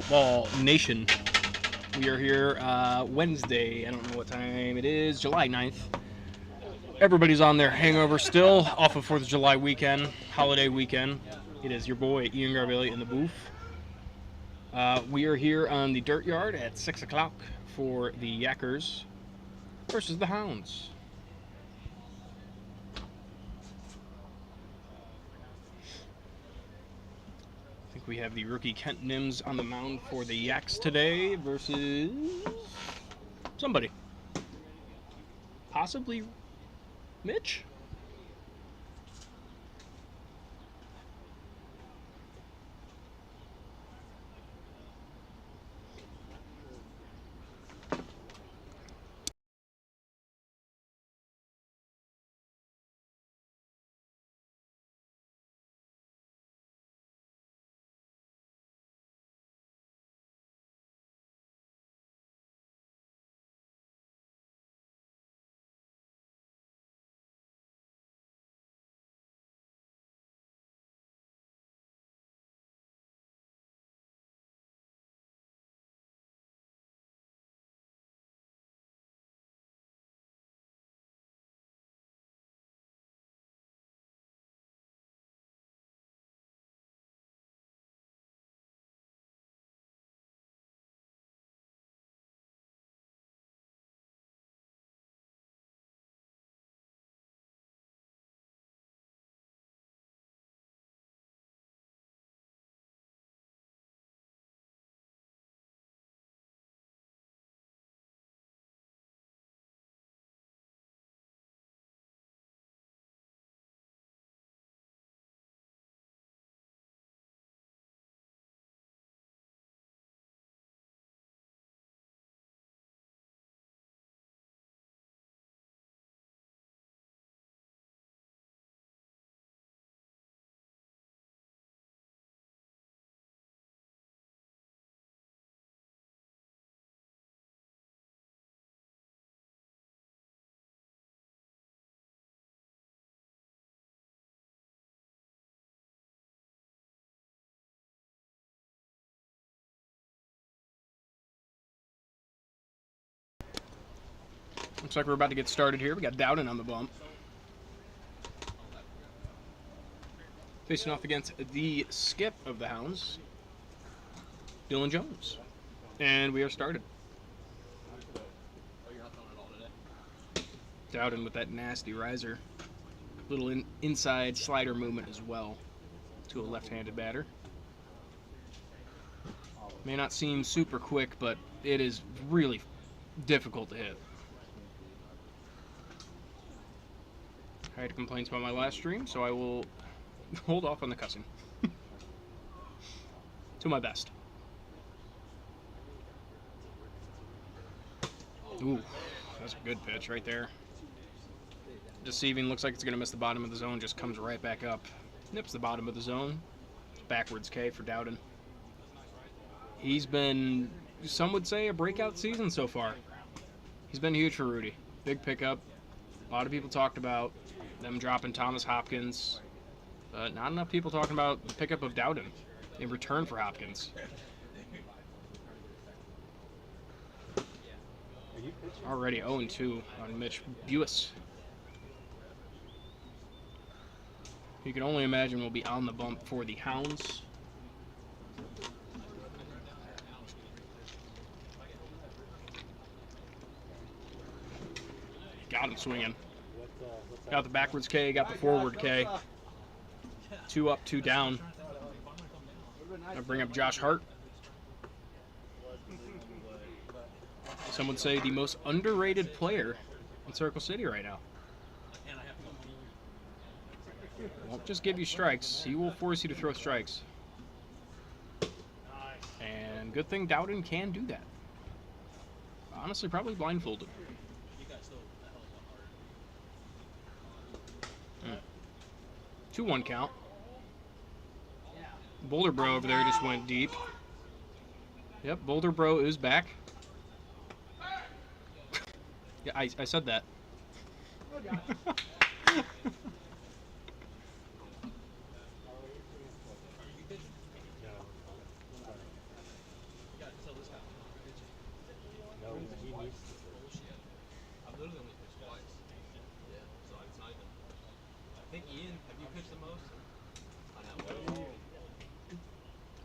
Football Nation. We are here Wednesday. I don't know what time it is. July 9th. Everybody's on their hangover still, off of 4th of July weekend, holiday weekend. It is your boy Ian Garvelli in the booth. We are here on the dirt yard at 6 o'clock for the Yackers versus the Hounds. I think we have the rookie Kent Nims on the mound for the Yaks today versus somebody. Possibly Mitch? Looks like we're about to get started here. We got Dowden on the bump. Facing off against the skip of the Hounds, Dylan Jones. And we are started. Dowden with that nasty riser. Little inside slider movement as well to a left-handed batter. May not seem super quick, but it is really difficult to hit. I had complaints about my last stream, so I will hold off on the cussing. To my best. Ooh, that's a good pitch right there. Deceiving, looks like it's going to miss the bottom of the zone, just comes right back up. Nips the bottom of the zone. Backwards K for Dowden. He's been, some would say, a breakout season so far. He's been huge for Rudy. Big pickup. A lot of people talked about them dropping Thomas Hopkins. But not enough people talking about the pickup of Dowden in return for Hopkins. Already 0-2 on Mitch Buis. You can only imagine we'll be on the bump for the Hounds. Got him swinging. Got the backwards K, got the forward K. 2 up, 2 down. I'll bring up Josh Hart. Some would say the most underrated player in Circle City right now. Won't just give you strikes. He will force you to throw strikes. And good thing Dowden can do that. Honestly, probably blindfolded. 2-1 count. Boulder Bro over there just went deep. Yep, Boulder Bro is back. Yeah, I said that.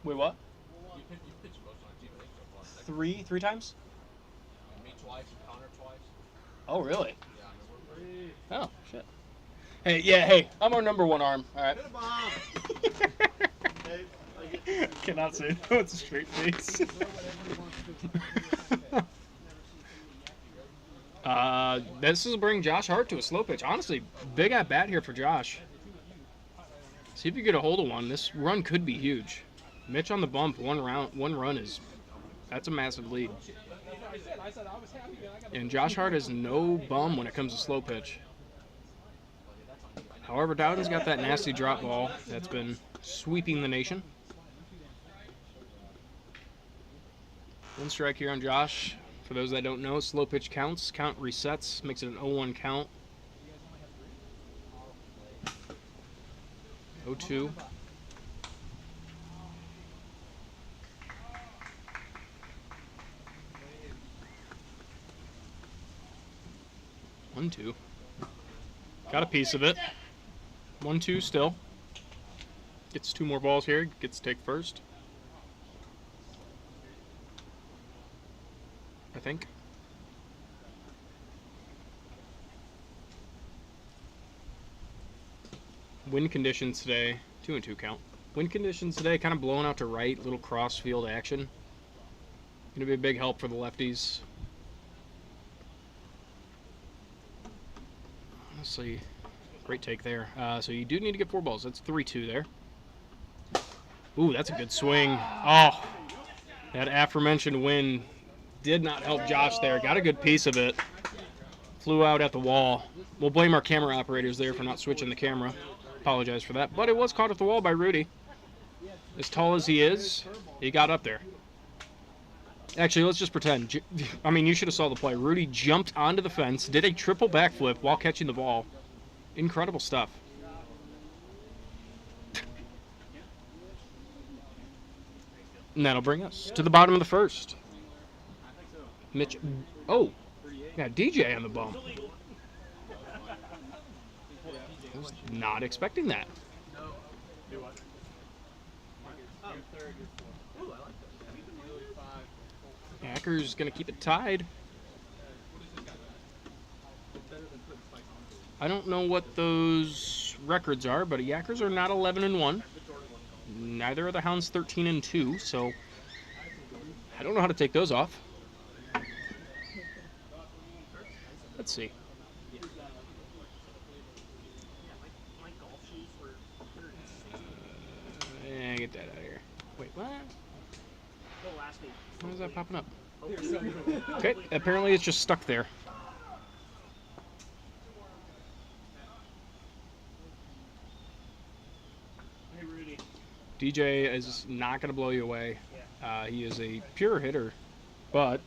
Wait, what? Three times? Me twice, Connor twice. Oh, really? Yeah. Oh, shit. Hey, yeah, hey, I'm our #1 arm. All right. Cannot say no. It's a straight face. This is bringing Josh Hart to a slow pitch. Honestly, big at bat here for Josh. See if you get a hold of one. This run could be huge. Mitch on the bump. One run that's a massive lead. And Josh Hart is no bum when it comes to slow pitch. However, Dowden's got that nasty drop ball that's been sweeping the nation. One strike here on Josh. For those that don't know, slow pitch counts. Count resets, makes it an 0-1 count. 0-2. One, two. Got a piece of it. 1-2 still. Gets 2 more balls here. Gets to take first. I think. Wind conditions today. 2-2 count. Wind conditions today kind of blowing out to right. Little cross field action. Going to be a big help for the lefties. Honestly, great take there. So you do need to get 4 balls. That's 3-2 there. Ooh, that's a good swing. Oh, that aforementioned wind did not help Josh there. Got a good piece of it. Flew out at the wall. We'll blame our camera operators there for not switching the camera. Apologize for that. But it was caught at the wall by Rudy. As tall as he is, he got up there. Actually, let's just pretend. I mean, you should have saw the play. Rudy jumped onto the fence, did a triple backflip while catching the ball. Incredible stuff. And that'll bring us to the bottom of the first. Mitch. Oh, yeah, DJ on the bump. I was not expecting that. Hacker's going to keep it tied. I don't know what those records are, but Yackers are not 11-1. Neither are the Hounds 13-2, so I don't know how to take those off. Let's see. Get that out of here. Wait, what? Why is that popping up? Okay, apparently it's just stuck there. DJ is not going to blow you away. He is a pure hitter, but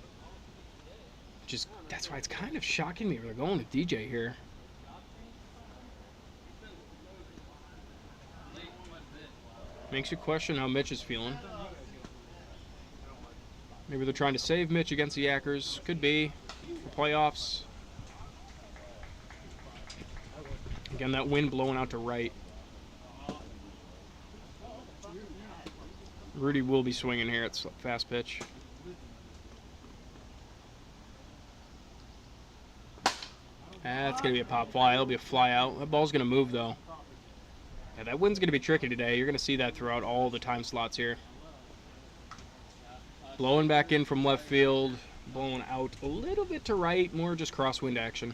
just that's why it's kind of shocking me they're going to DJ here. Makes you question how Mitch is feeling. Maybe they're trying to save Mitch against the Yackers. Could be. For playoffs. Again, that wind blowing out to right. Rudy will be swinging here. It's a fast pitch. That's going to be a pop fly. It'll be a fly out. That ball's going to move, though. Yeah, that wind's going to be tricky today. You're going to see that throughout all the time slots here. Blowing back in from left field. Blowing out a little bit to right. More just crosswind action.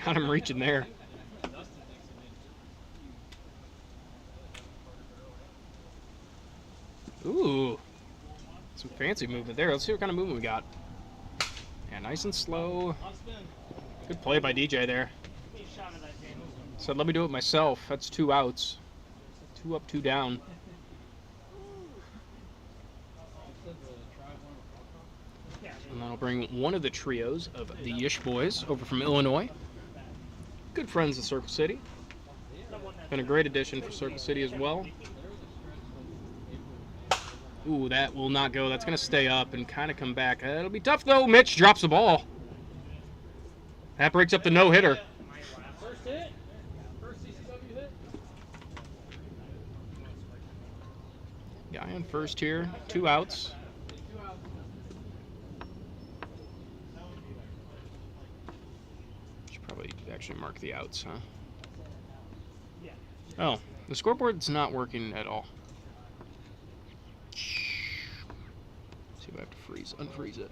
Got him reaching there. Ooh. Some fancy movement there. Let's see what kind of movement we got. Yeah, nice and slow. Good play by DJ there. Said, let me do it myself. That's 2 outs. 2 up, 2 down. I'll bring one of the trios of the Yish boys over from Illinois. Good friends of Circle City. Been a great addition for Circle City as well. Ooh, that will not go. That's going to stay up and kind of come back. It'll be tough, though. Mitch drops the ball. That breaks up the no-hitter. First hit. First CCW hit. Guy on first here. 2 outs. Should probably actually mark the outs, huh? Oh, the scoreboard's not working at all. See if I have to unfreeze it.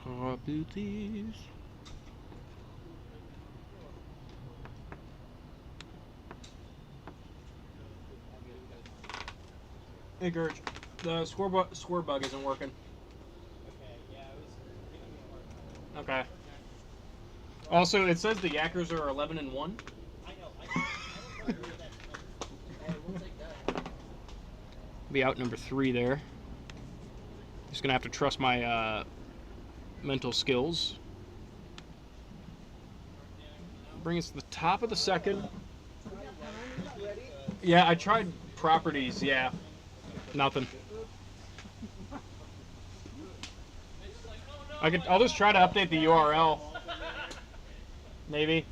Properties. Hey, Gurch, the score bug isn't working. Okay. Also, it says the Yackers are 11-1. Be out number 3 there. Just gonna have to trust my mental skills. Bring us to the top of the second. Yeah, I tried properties. Yeah, nothing. I'll just try to update the URL. Maybe.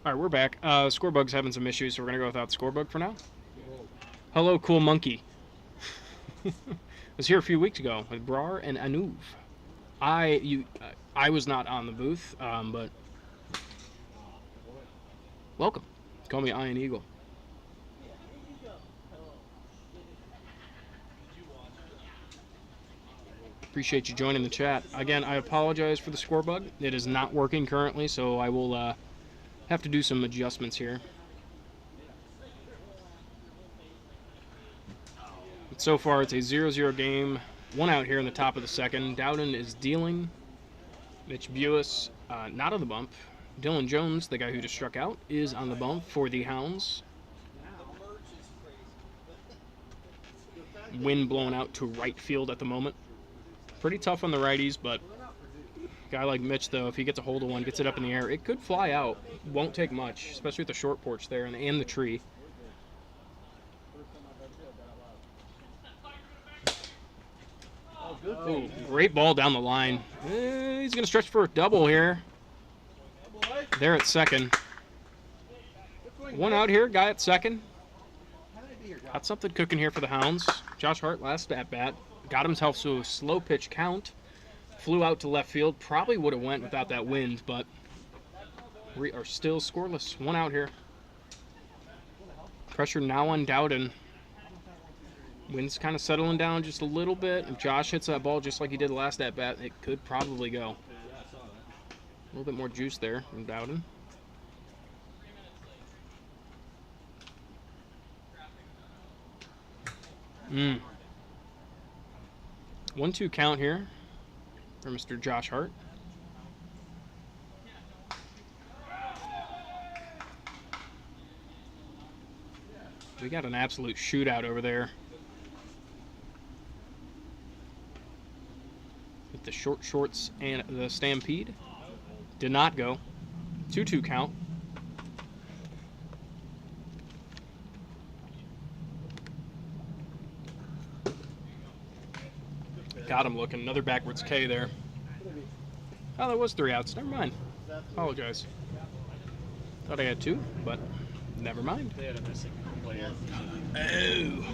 All right, we're back. Scorebug's having some issues, so we're gonna go without Scorebug for now. Hello, cool monkey. Was here a few weeks ago with Brar and Anuv. I was not on the booth, but welcome. Call me Iron Eagle. Appreciate you joining the chat. Again, I apologize for the Scorebug. It is not working currently, so I will have to do some adjustments here. But so far, it's a 0-0 game. 1 out here in the top of the second. Dowden is dealing. Mitch Buis not on the bump. Dylan Jones, the guy who just struck out, is on the bump for the Hounds. Wind blowing out to right field at the moment. Pretty tough on the righties, but a guy like Mitch, though, if he gets a hold of one, gets it up in the air, it could fly out. Won't take much, especially with the short porch there and the tree. Ooh, great ball down the line. He's going to stretch for a double here. There at second. 1 out here, guy at second. Got something cooking here for the Hounds. Josh Hart last at bat. Got himself to a slow pitch count. Flew out to left field. Probably would have went without that wind, but we are still scoreless. 1 out here. Pressure now on Dowden. Wind's kind of settling down just a little bit. If Josh hits that ball just like he did last at bat, it could probably go. A little bit more juice there from Dowden. Mm. 1-2 count here for Mr. Josh Hart. We got an absolute shootout over there. With the short shorts and the Stampede. Did not go. 2-2 count. Got him looking. Another backwards K there. Oh, that was 3 outs. Never mind. Apologize. Thought I had 2, but never mind. They had a missing player. Oh.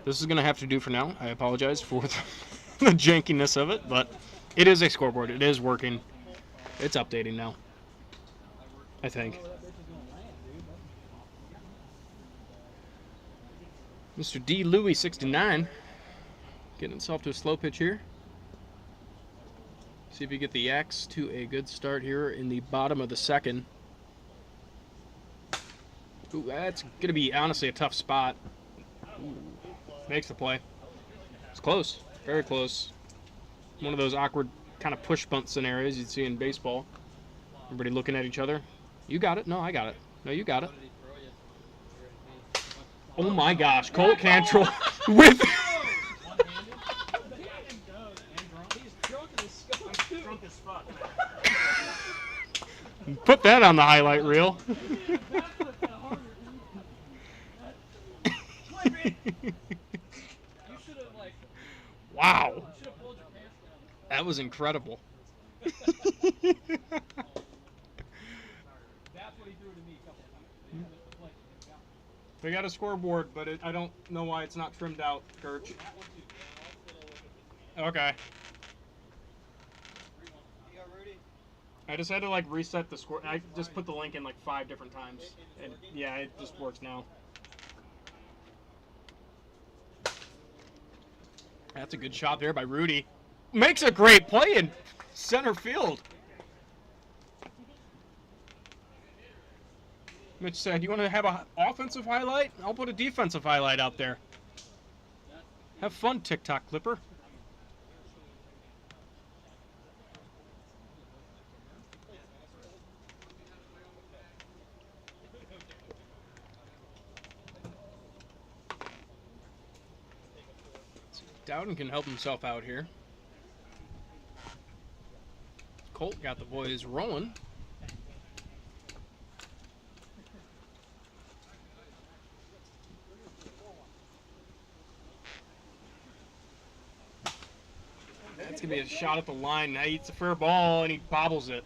This is going to have to do for now. I apologize for the jankiness of it, but it is a scoreboard. It is working. It's updating now, I think. Mr. D. Louie, 69, getting himself to a slow pitch here. See if we get the X to a good start here in the bottom of the second. Ooh, that's going to be, honestly, a tough spot. Ooh. Makes the play. It's close. Very close. One of those awkward kind of push bunt scenarios you'd see in baseball. Everybody looking at each other. You got it. No, I got it. No, you got it. Oh my gosh. Colt Cantrell with... Put that on the highlight reel. Wow. That was incredible. We got a scoreboard, but I don't know why it's not trimmed out, Gertch. Okay. I just had to like reset the score. I just put the link in like 5 different times. And yeah, it just works now. That's a good shot there by Rudy. Makes a great play in center field. Mitch said, you want to have an offensive highlight? I'll put a defensive highlight out there. Have fun, TikTok Clipper. Dowden can help himself out here. Colt got the boys rolling. That's going to be a shot at the line. Now he eats a fair ball and he bobbles it.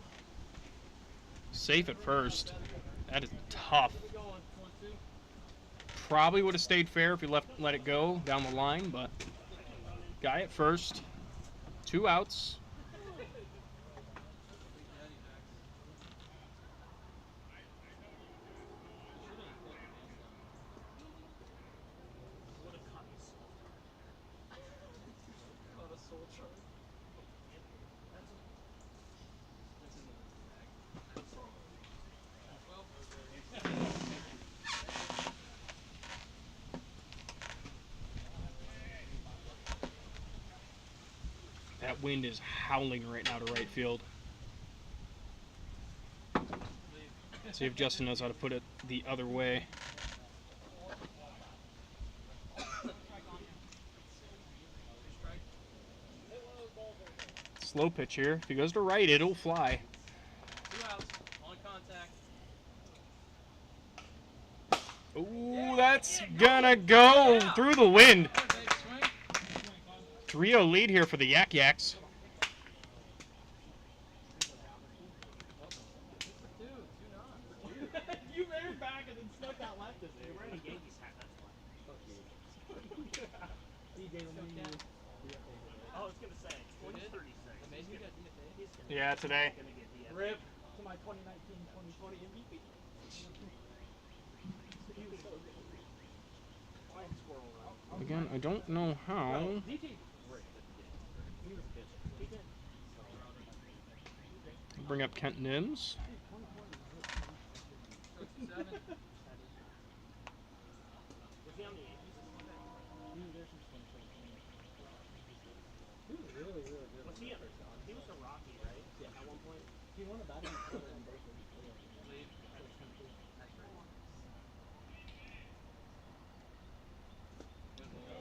Safe at first. That is tough. Probably would have stayed fair if he let it go down the line, but guy at first. 2 outs. That wind is howling right now to right field. See if Justin knows how to put it the other way. Slow pitch here. If he goes to right, it'll fly. 2 outs. On contact. Ooh, that's gonna go through the wind. 3-0 lead here for the Yak Yaks. You ran back and then snuck out left of there. You're wearing a Yankees hat, that's why. Fuck you. I was gonna say, 2036. Yeah, today. Rip to my 2019-2020 MVP. Again, I don't know how. Bring up Kent Nims. He was a Rocky, right? Yeah. At one point. He won a batting title on both of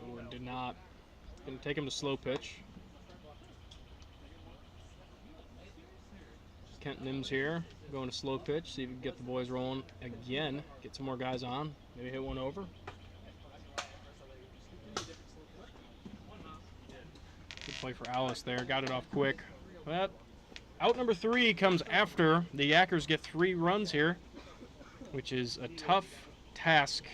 them. Oh, and did not. Gonna take him to slow pitch. Kent Nims here, going to slow pitch, see if we can get the boys rolling again. Get some more guys on. Maybe hit one over. Good play for Alice there. Got it off quick. But out number 3 comes after the Yakkers get 3 runs here, which is a tough task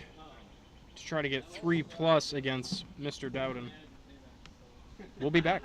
to try to get 3+ against Mr. Dowden. We'll be back.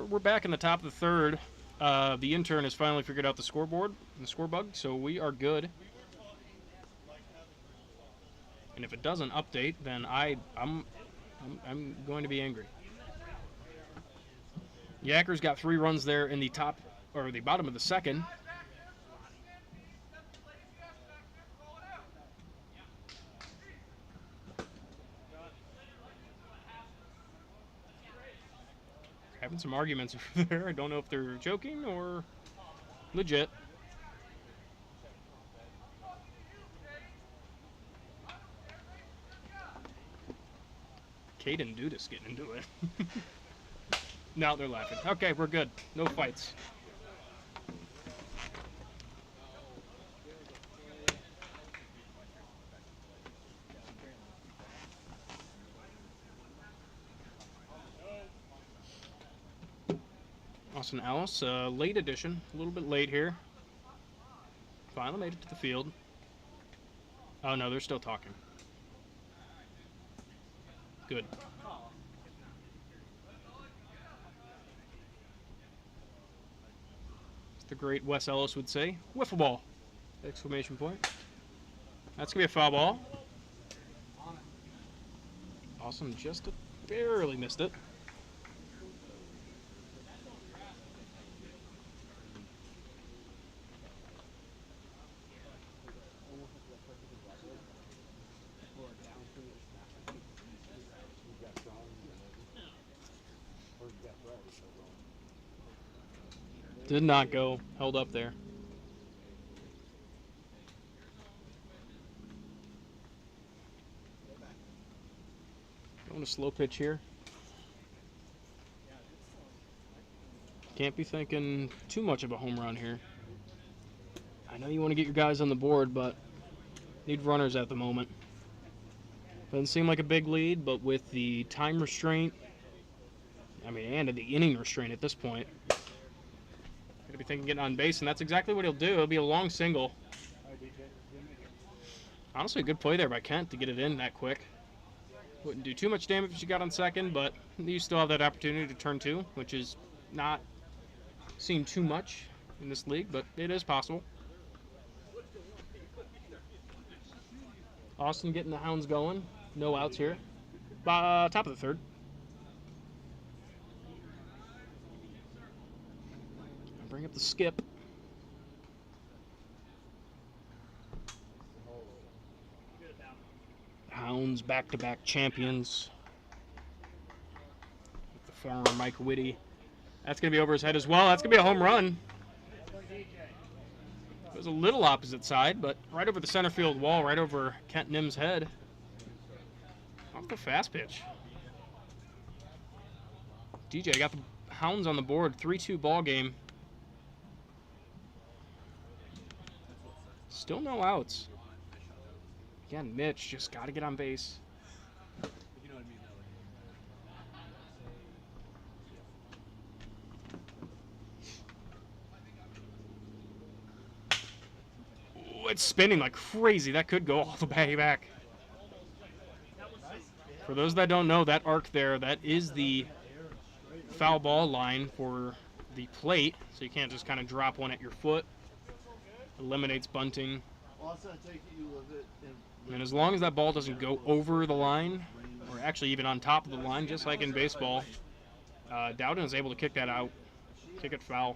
We're back in the top of the third. The intern has finally figured out the scoreboard, the score bug, so we are good. And if it doesn't update, then I'm going to be angry. Yakkers got 3 runs there in the top or the bottom of the second. Having some arguments over there. I don't know if they're joking or legit. Caden Dudas getting into it. No, they're laughing. Okay, we're good. No fights. Austin Alice, late edition, a little bit late here. Finally made it to the field. Oh no, they're still talking. Good. The great Wes Ellis would say, "Wiffle ball!" Exclamation point. That's gonna be a foul ball. Austin just barely missed it. Did not go. Held up there. Going to slow pitch here. Can't be thinking too much of a home run here. I know you want to get your guys on the board, but need runners at the moment. Doesn't seem like a big lead, but with the time restraint, and the inning restraint at this point, gonna be thinking getting on base, and that's exactly what he'll do. It'll be a long single. Honestly, a good play there by Kent to get it in that quick. Wouldn't do too much damage if you got on second, but you still have that opportunity to turn two, which is not seen too much in this league, but it is possible. Austin getting the Hounds going. No outs here. Top of the third. Bring up the skip. Hounds back-to-back champions. With the former Mike Whitty. That's going to be over his head as well. That's going to be a home run. It was a little opposite side, but right over the center field wall, right over Kent Nim's head. Off the fast pitch. DJ got the Hounds on the board. 3-2 ball game. Still no outs. Again, Mitch just got to get on base. Ooh, it's spinning like crazy. That could go all the way back. For those that don't know, that arc there, that is the foul ball line for the plate. So you can't just kind of drop one at your foot. Eliminates bunting. And as long as that ball doesn't go over the line, or actually even on top of the line, just like in baseball, Dowden is able to kick that out, kick it foul.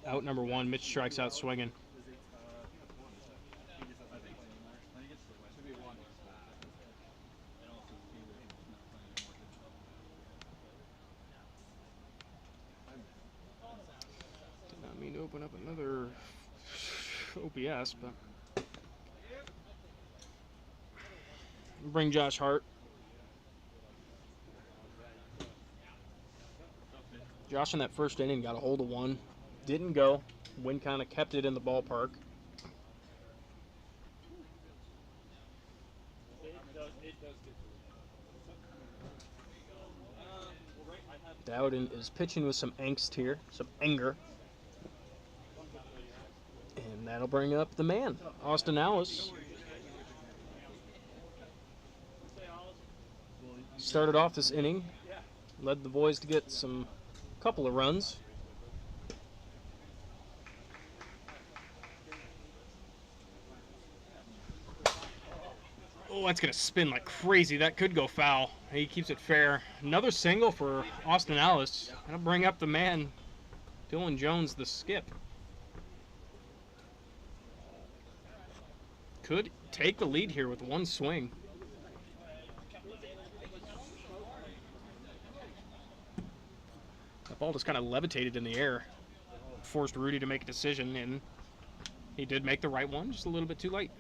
Out number one, Mitch strikes out swinging. Did not mean to open up another OPS, but bring Josh Hart. Josh in that first inning got a hold of one. Didn't go. Wind kind of kept it in the ballpark. Dowden is pitching with some angst here, some anger. And that'll bring up the man, Austin Alice. Started off this inning, led the boys to get some couple of runs. Oh, that's going to spin like crazy. That could go foul. He keeps it fair. Another single for Austin Alice. That'll bring up the man, Dylan Jones, the skip. Could take the lead here with one swing. That ball just kind of levitated in the air. Forced Rudy to make a decision, and he did make the right one, just a little bit too late.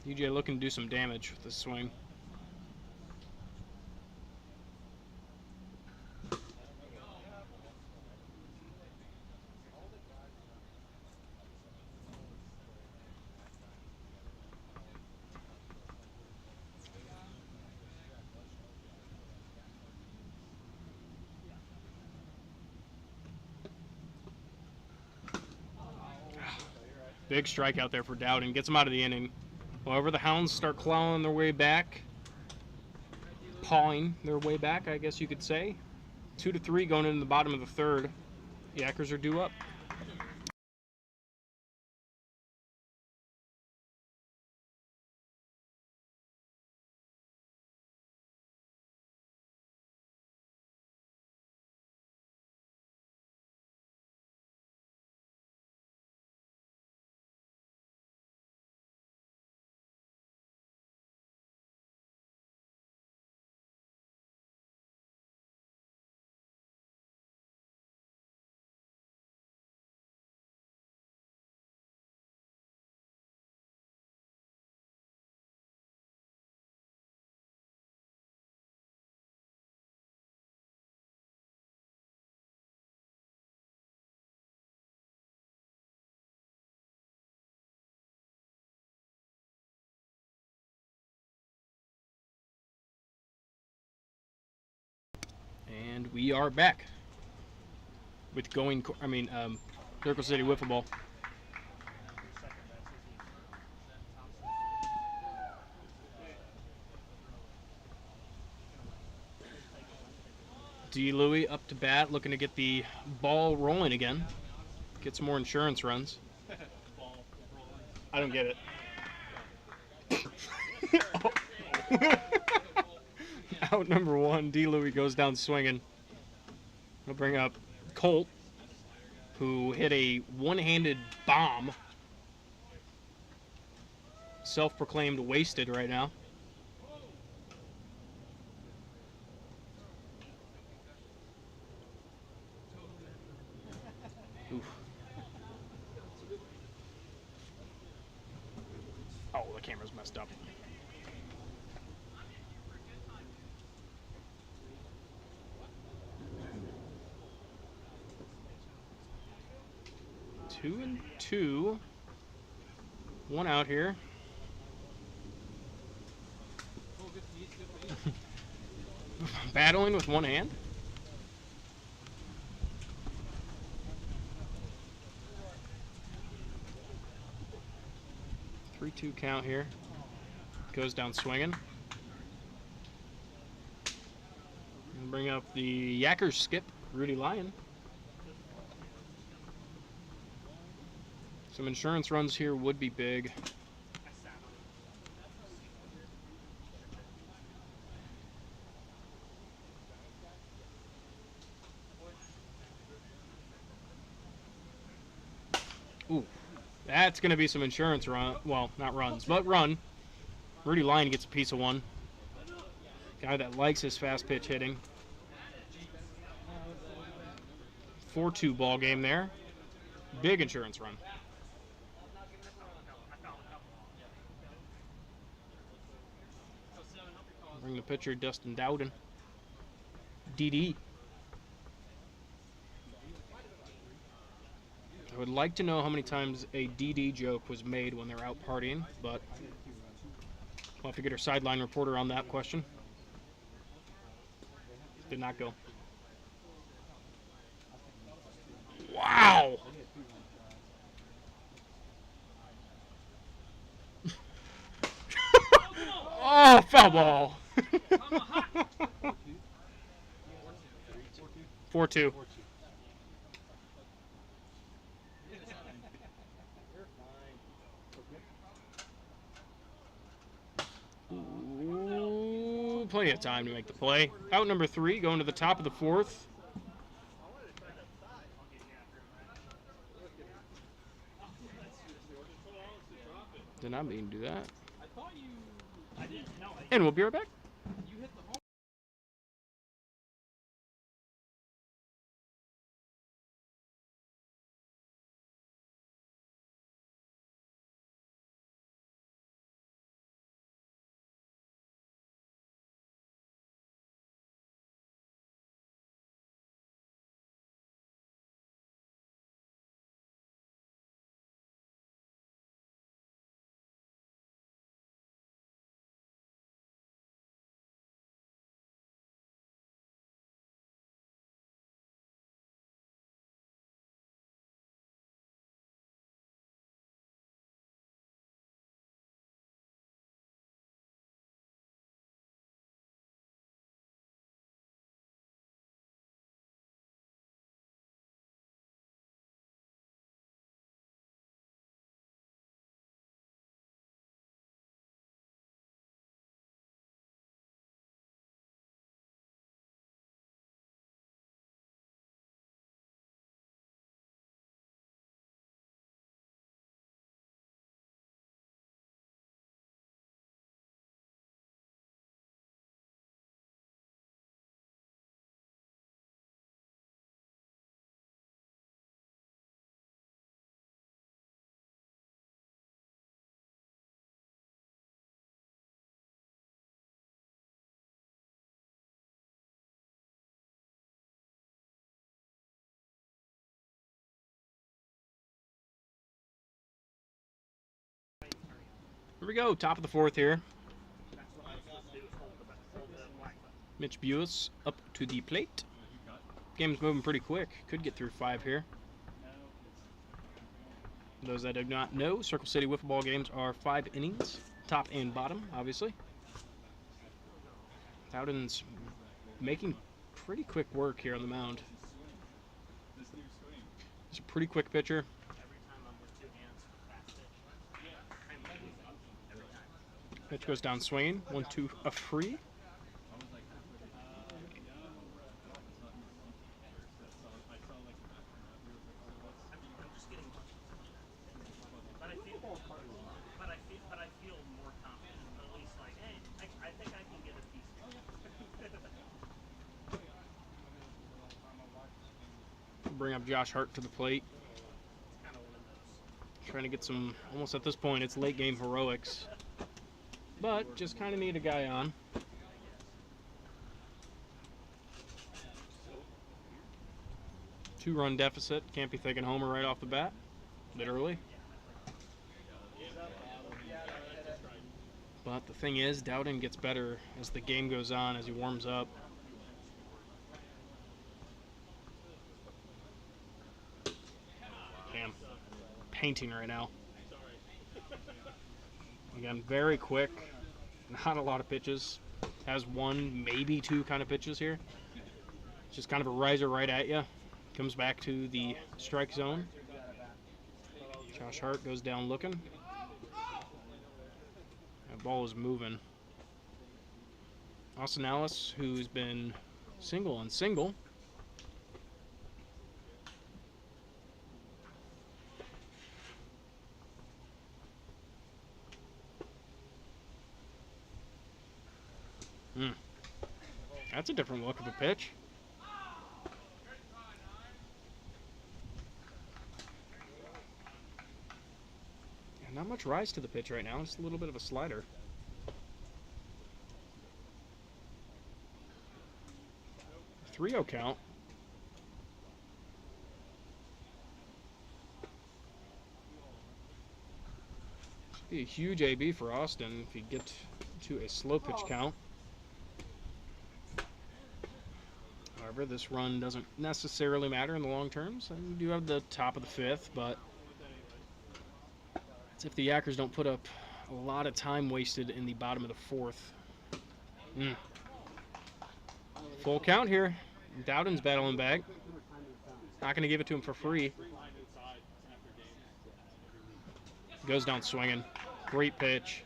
DJ looking to do some damage with this swing. Big strikeout there for Dowden. Gets him out of the inning. However, the Hounds start clawing their way back. Pawing their way back, I guess you could say. 2-3 going into the bottom of the third. Yackers are due up. And we are back with Circle City Wiffle Ball. D. Louie up to bat, looking to get the ball rolling again. Get some more insurance runs. I don't get it. Out number 1, D. Louie goes down swinging. We'll bring up Colt, who hit a one-handed bomb. Self-proclaimed wasted right now. Oof. Oh, the camera's messed up. Two and two. One out here. Battling with one hand. Three-two count here. Goes down swinging. And bring up the Yackers skip, Rudy Lyon. Some insurance runs here would be big. Ooh, that's going to be some insurance run. Well, not runs, but run. Rudy Lyon gets a piece of one. Guy that likes his fast pitch hitting. 4-2 ball game there. Big insurance run. Bring the pitcher, Dustin Dowden. DD. I would like to know how many times a DD joke was made when they're out partying, but we'll have to get our sideline reporter on that question. Did not go. Wow! Oh, foul ball. 4-2. Ooh, plenty of time to make the play. Out number 3, going to the top of the 4th. Did not mean to do that. And we'll be right back. Here we go, top of the fourth here. That's what I was supposed to do, is hold the black button. Mitch Buis up to the plate. Game's moving pretty quick. Could get through 5 here. Those that do not know, Circle City Wiffle Ball games are 5 innings, top and bottom, obviously. Dowden's making pretty quick work here on the mound. He's a pretty quick pitcher. Every time I'm with 2 hands for fast pitch, I'm losing every time. Pitch goes down swinging. 1-2 a free. I'm just getting, but I feel more confident. At least like, hey, I think I can get a piece. Bring up Josh Hart to the plate. It's kind of one of those. Trying to get some, almost at this point, it's late game heroics. But just kind of need a guy on. Two-run deficit. Can't be thinking homer right off the bat. Literally. But the thing is, Dowden gets better as the game goes on, as he warms up. Damn. Painting right now. Again, very quick. Not a lot of pitches. Has 1, maybe 2 kind of pitches here. Just kind of a riser right at you. Comes back to the strike zone. Josh Hart goes down looking. That ball is moving. Austin Ellis, who's been single on single. That's a different look of a pitch. Yeah, not much rise to the pitch right now. Just a little bit of a slider. Three-oh count. Should be a huge AB for Austin if you get to a slow pitch count. However, this run doesn't necessarily matter in the long terms. And you do have the top of the 5th, but it's if the Yackers don't put up a lot of time wasted in the bottom of the 4th. Full count here. Dowden's battling back. Not going to give it to him for free. Goes down swinging. Great pitch.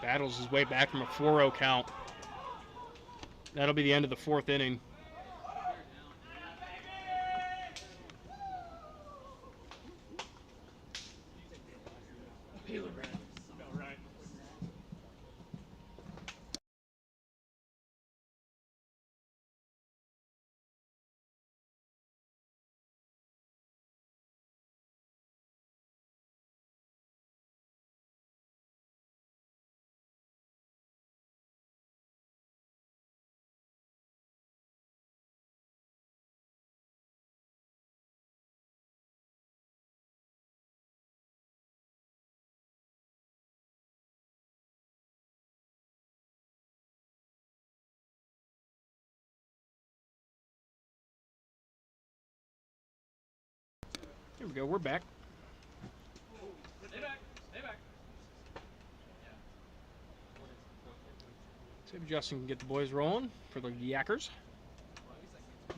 Battles his way back from a 4-0 count. That'll be the end of the 4th inning. Here we go, we're back. Stay back. Stay back. See if Justin can get the boys rolling for the Yackers.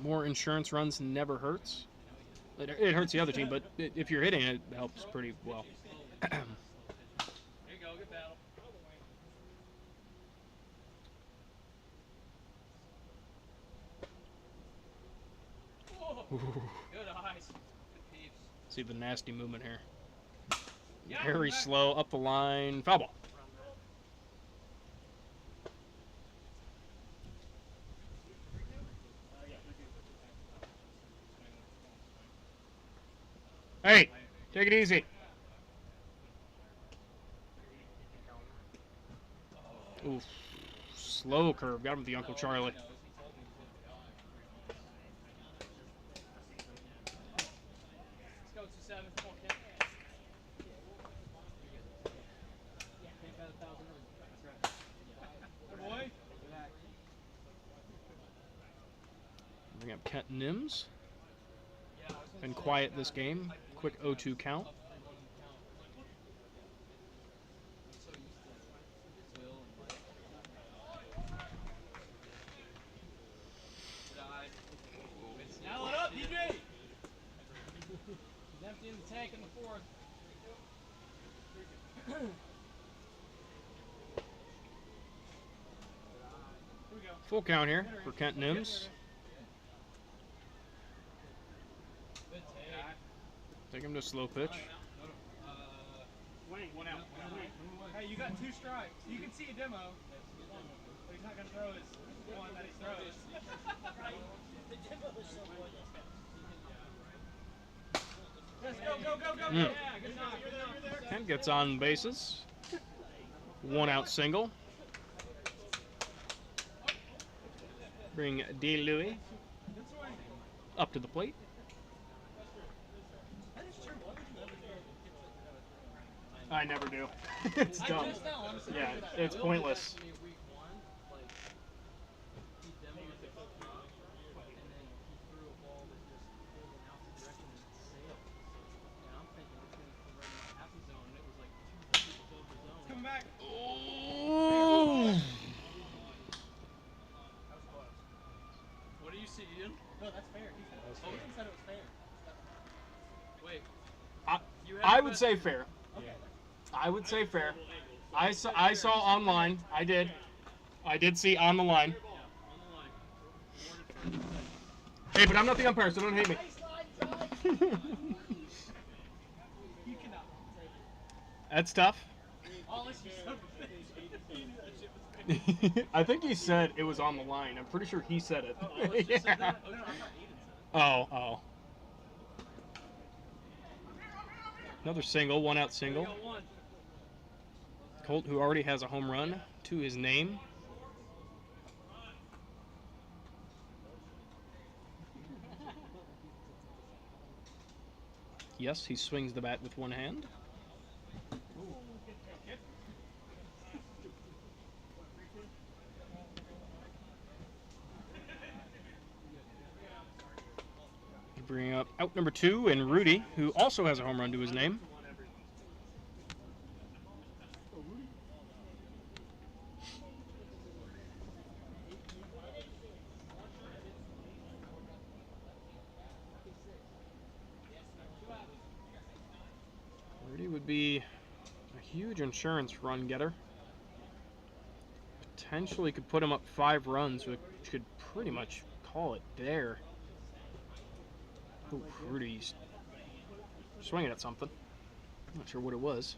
More insurance runs never hurts. It hurts the other team, but if you're hitting it, helps pretty well. Here you go. Good battle. Good eyes. Good peeps. See the nasty movement here. Very slow, up the line, foul ball. Hey, take it easy. Oof. Slow curve. Got him with the Uncle Charlie. Let's go 2-7. Come on, kid. Bring up Kent Nims. Been quiet this game. Quick 0-2 count. Dial it up, DJ! He's emptying the tank in the fourth. Full count here for Kent Nims. Take him to slow pitch. Swing, one out. Hey, you got 2 strikes. You can see a demo. But he's not going to throw his one that he throws. The demo is so good. Yes, go. Mm. Yeah, good knock. You're there. Kent gets on bases. 1 out single. Bring D. Louis up to the plate. I never do. It's dumb. Yeah, it's pointless. Come back. Oh. What do you see, Ian? No, that's fair. Ethan said it was fair. Wait. I would say fair. I would say fair. I saw online. I did see on the line. Hey, but I'm not the umpire, so don't hate me. That's tough. I think he said it was on the line. I'm pretty sure he said it. Yeah. Oh. Another single, 1 out single. Colt, who already has a home run to his name. Yes, he swings the bat with one hand. Bring up out number 2 and Rudy, who also has a home run to his name. Rudy would be a huge insurance run getter. Potentially could put him up 5 runs, which could pretty much call it there. Ooh, Rudy's swinging at something. Not sure what it was.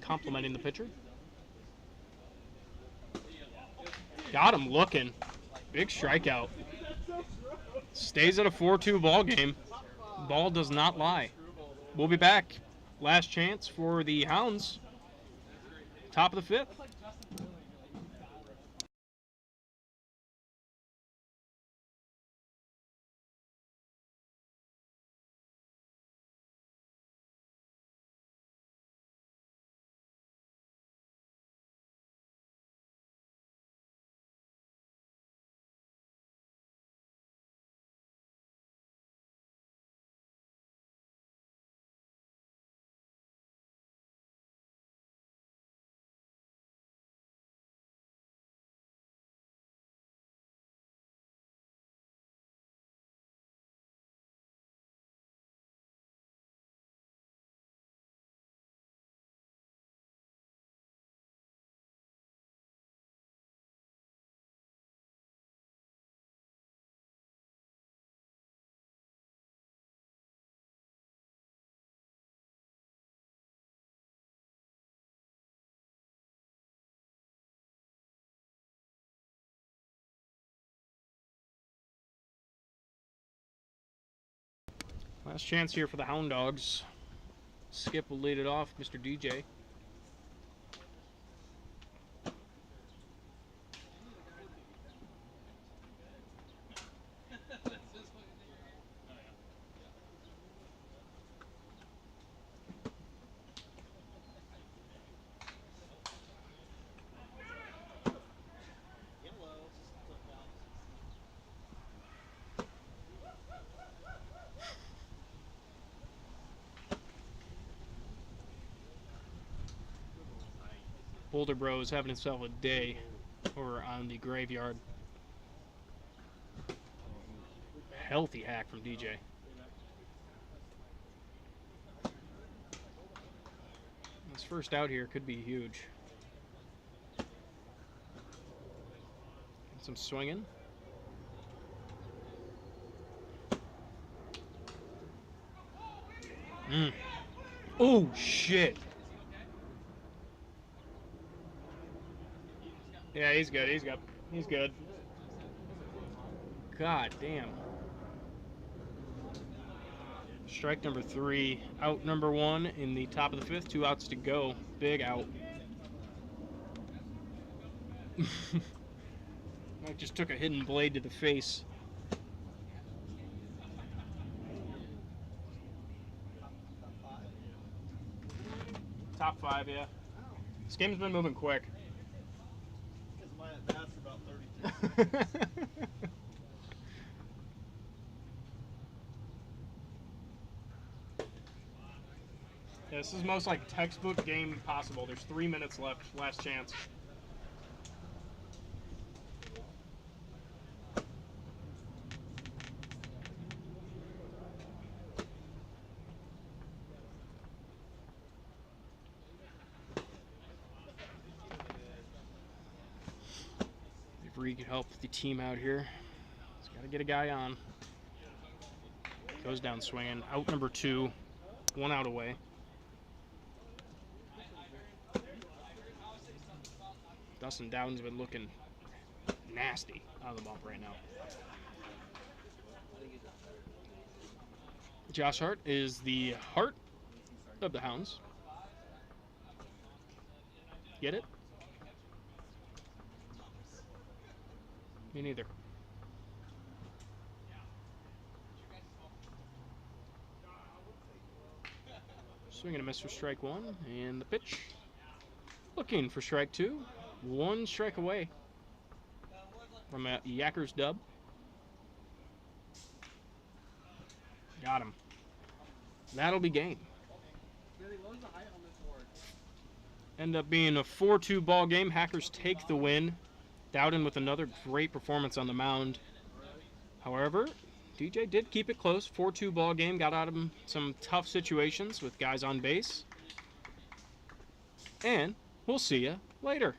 Complimenting the pitcher. Got him looking. Big strikeout. Stays at a 4-2 ball game. Ball does not lie. We'll be back. Last chance for the Hounds. Top of the 5th. Last chance here for the Hound Dogs. Skip will lead it off, Mr. DJ. Boulder Bro is having himself a day over on the graveyard. Healthy hack from DJ. This first out here could be huge. Get some swinging. Oh, shit. Yeah, he's good. He's good. He's good. God damn. Strike number 3. Out number 1 in the top of the 5th. 2 outs to go. Big out. Mike just took a hidden blade to the face. Top 5, yeah. This game's been moving quick. Because my at-bats are about 32. Yeah, this is most like textbook game possible. There's 3 minutes left. Last chance. If Reed could help the team out here, he's got to get a guy on. Goes down swinging. Out number 2. 1 out away. Dustin Dowden's been looking nasty on the bump right now. Josh Hart is the heart of the Hounds. Get it? Me neither. Swing and a miss for strike 1, and the pitch. Looking for strike 2. 1 strike away from a Yackers dub. Got him. That'll be game. End up being a 4-2 ball game. Hackers take the win. Dowden with another great performance on the mound. However, DJ did keep it close. 4-2 ball game. Got out of him some tough situations with guys on base. And we'll see you later.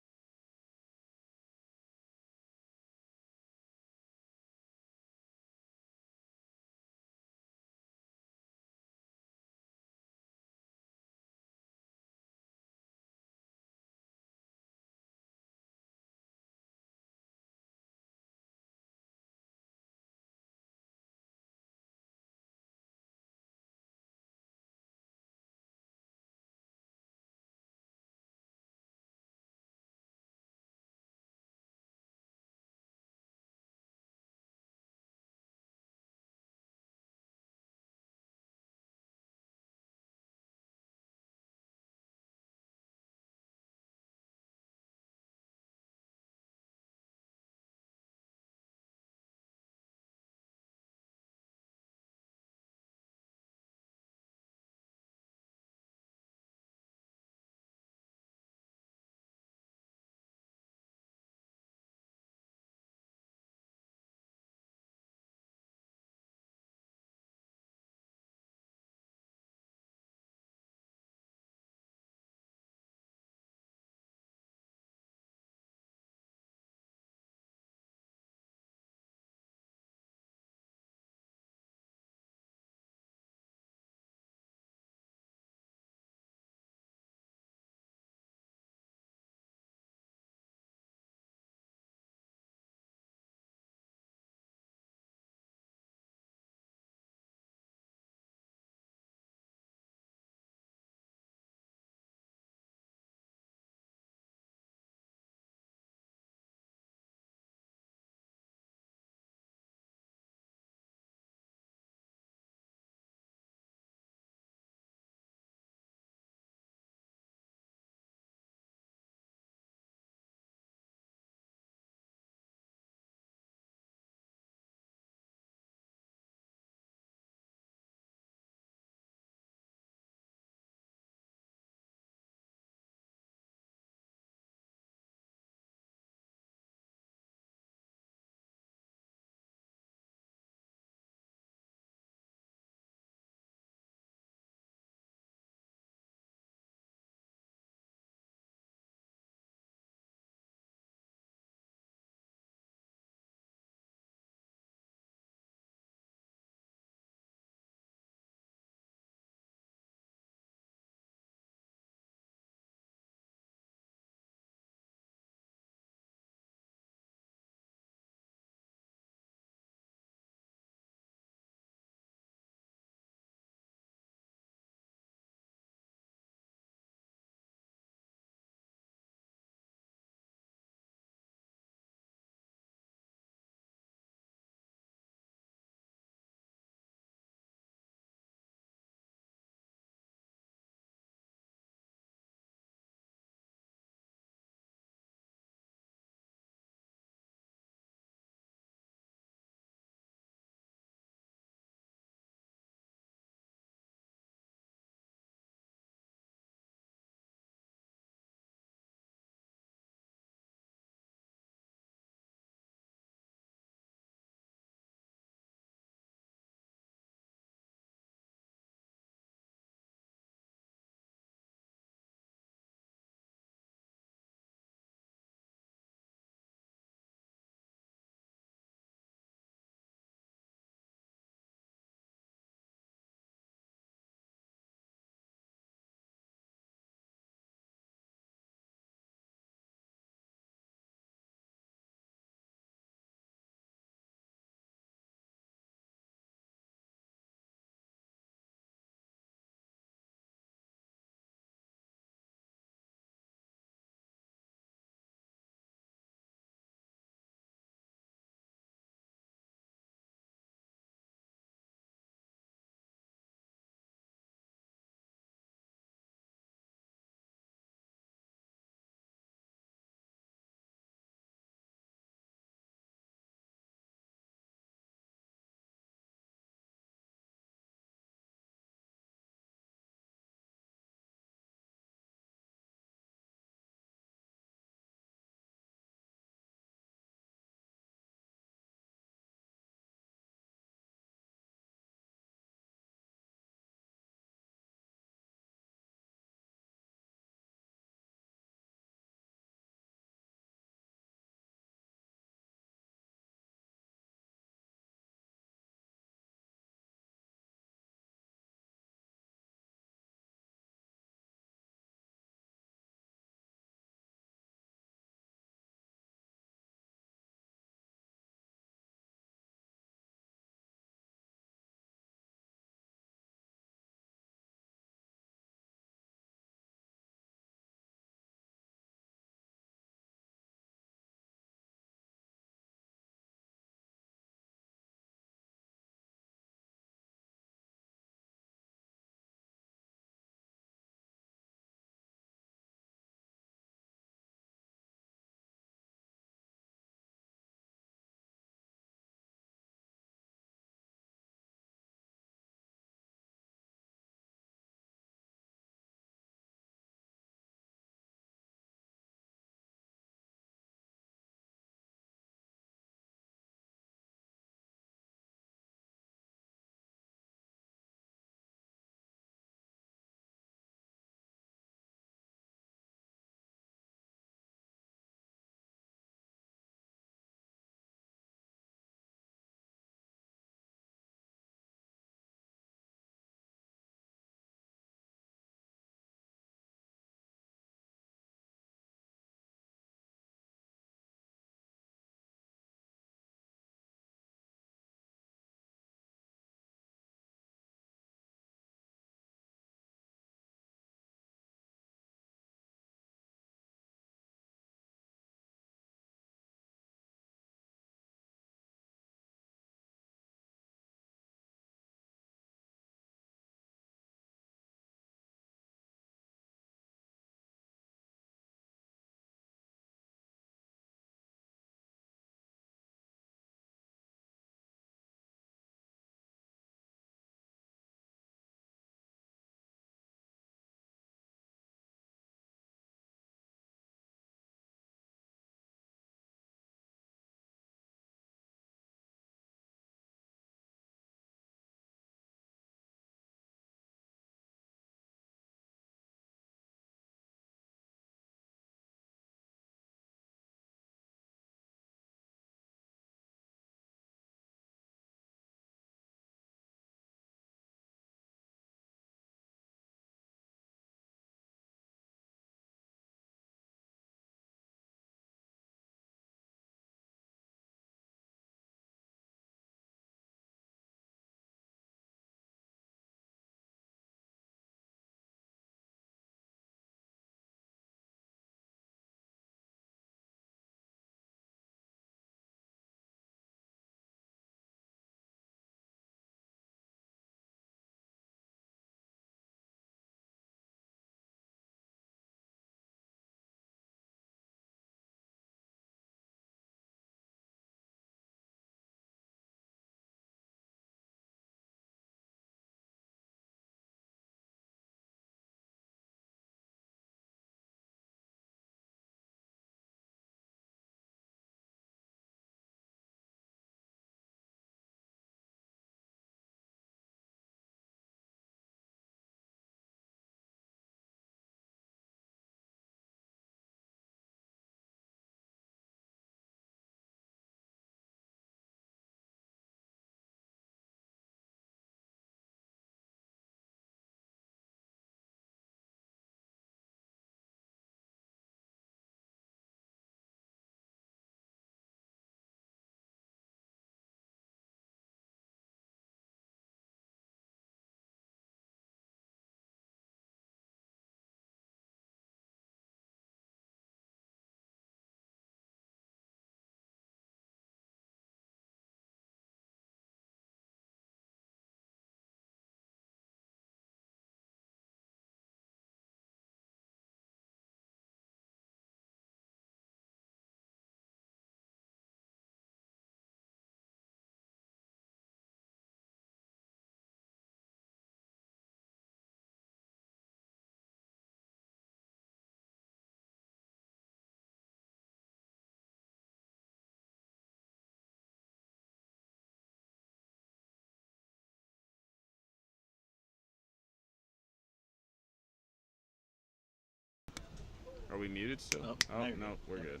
Are we muted still? Oh, Oh, there you no, go. we're Yep. good.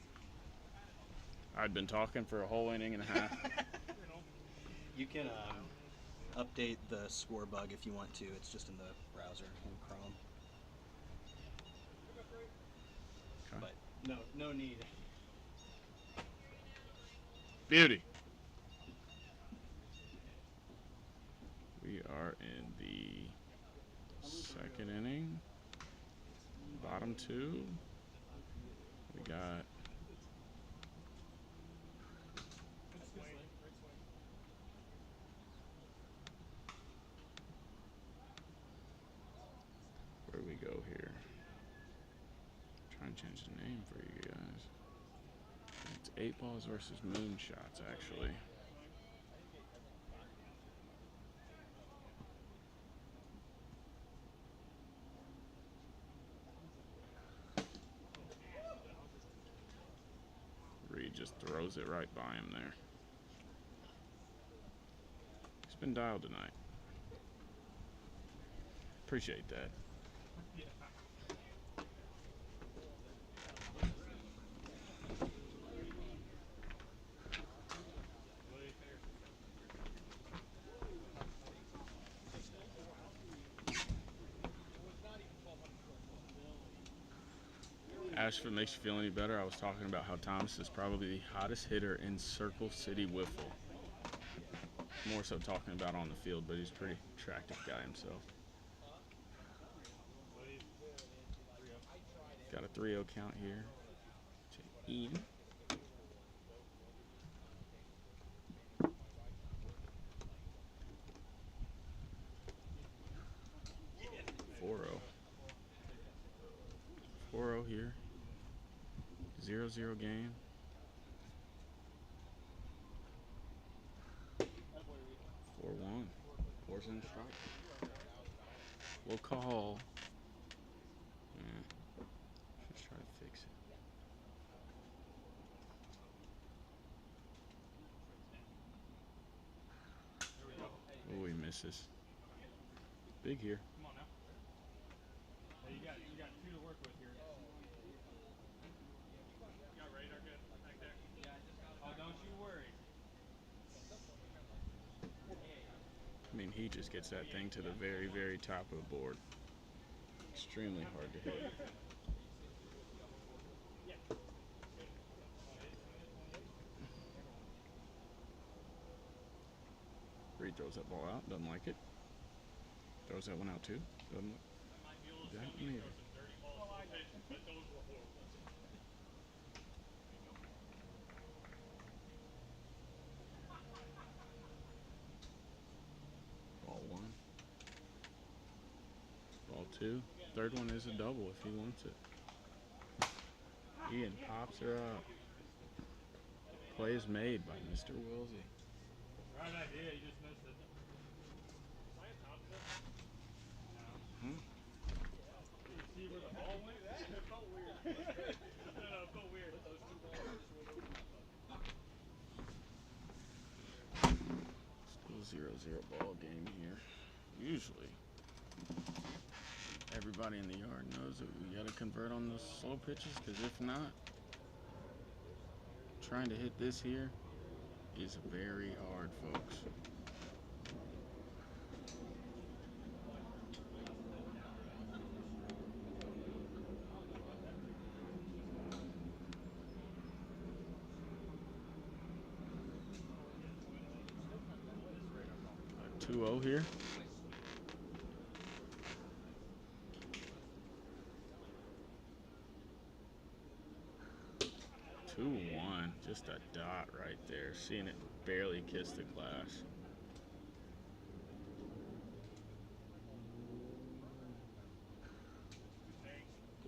I'd been talking for a whole inning and a half. You can update the score bug if you want to. It's just in the browser in Chrome. Okay. But no need. Beauty. We are in the second inning. Bottom two. We got where do we go here? Trying to change the name for you guys. It's 8 balls versus moonshots, actually. Reed just throws it right by him there. He's been dialed tonight. Appreciate that. Ash, if it makes you feel any better, I was talking about how Thomas is probably the hottest hitter in Circle City Wiffle. More so talking about on the field, but he's a pretty attractive guy himself. Got a 3-0 count here to Ian. Four-oh here. 0-0 game. 4-1. Four's in strike. We'll call. Let's try to fix it. Oh, he misses. Big here. Come on now. Hey, you got 2 to work with here. You got radar good back there? Oh, don't you worry. I mean, he just gets that thing to the very, very top of the board. Extremely hard to hit. Reed throws that ball out, doesn't like it. Throws that one out too. Doesn't like that one either. Ball 1. Ball 2. Third one is a double if he wants it. Ian pops her up. Play is made by Mr. Wilsey. Right idea, you just missed it. Hmm? You see where the ball went? It felt weird. No, it felt weird. Still 0-0 ball game here. Usually, everybody in the yard knows that we got to convert on those slow pitches, because if not, trying to hit this here is very hard, folks. A 2-0 here. Just a dot right there. Seeing it barely kiss the glass.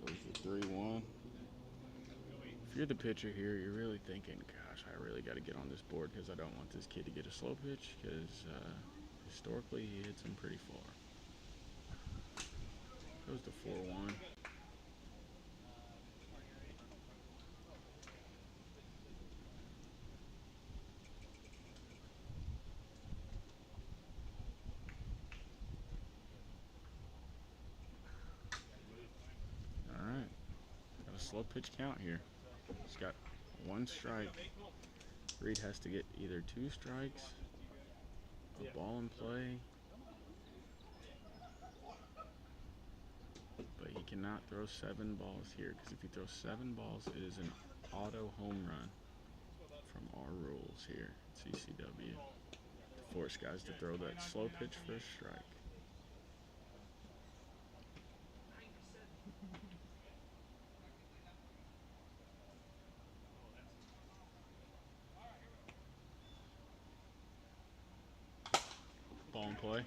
Goes to 3-1. If you're the pitcher here, you're really thinking, gosh, I really got to get on this board because I don't want this kid to get a slow pitch, because historically he hits them pretty far. Goes to 4-1. slow pitch count here. He's got 1 strike. Reed has to get either 2 strikes, a ball in play, but he cannot throw 7 balls here, because if he throws 7 balls, it is an auto home run from our rules here at CCW. Force guys to throw that slow pitch for a strike. Ball in play,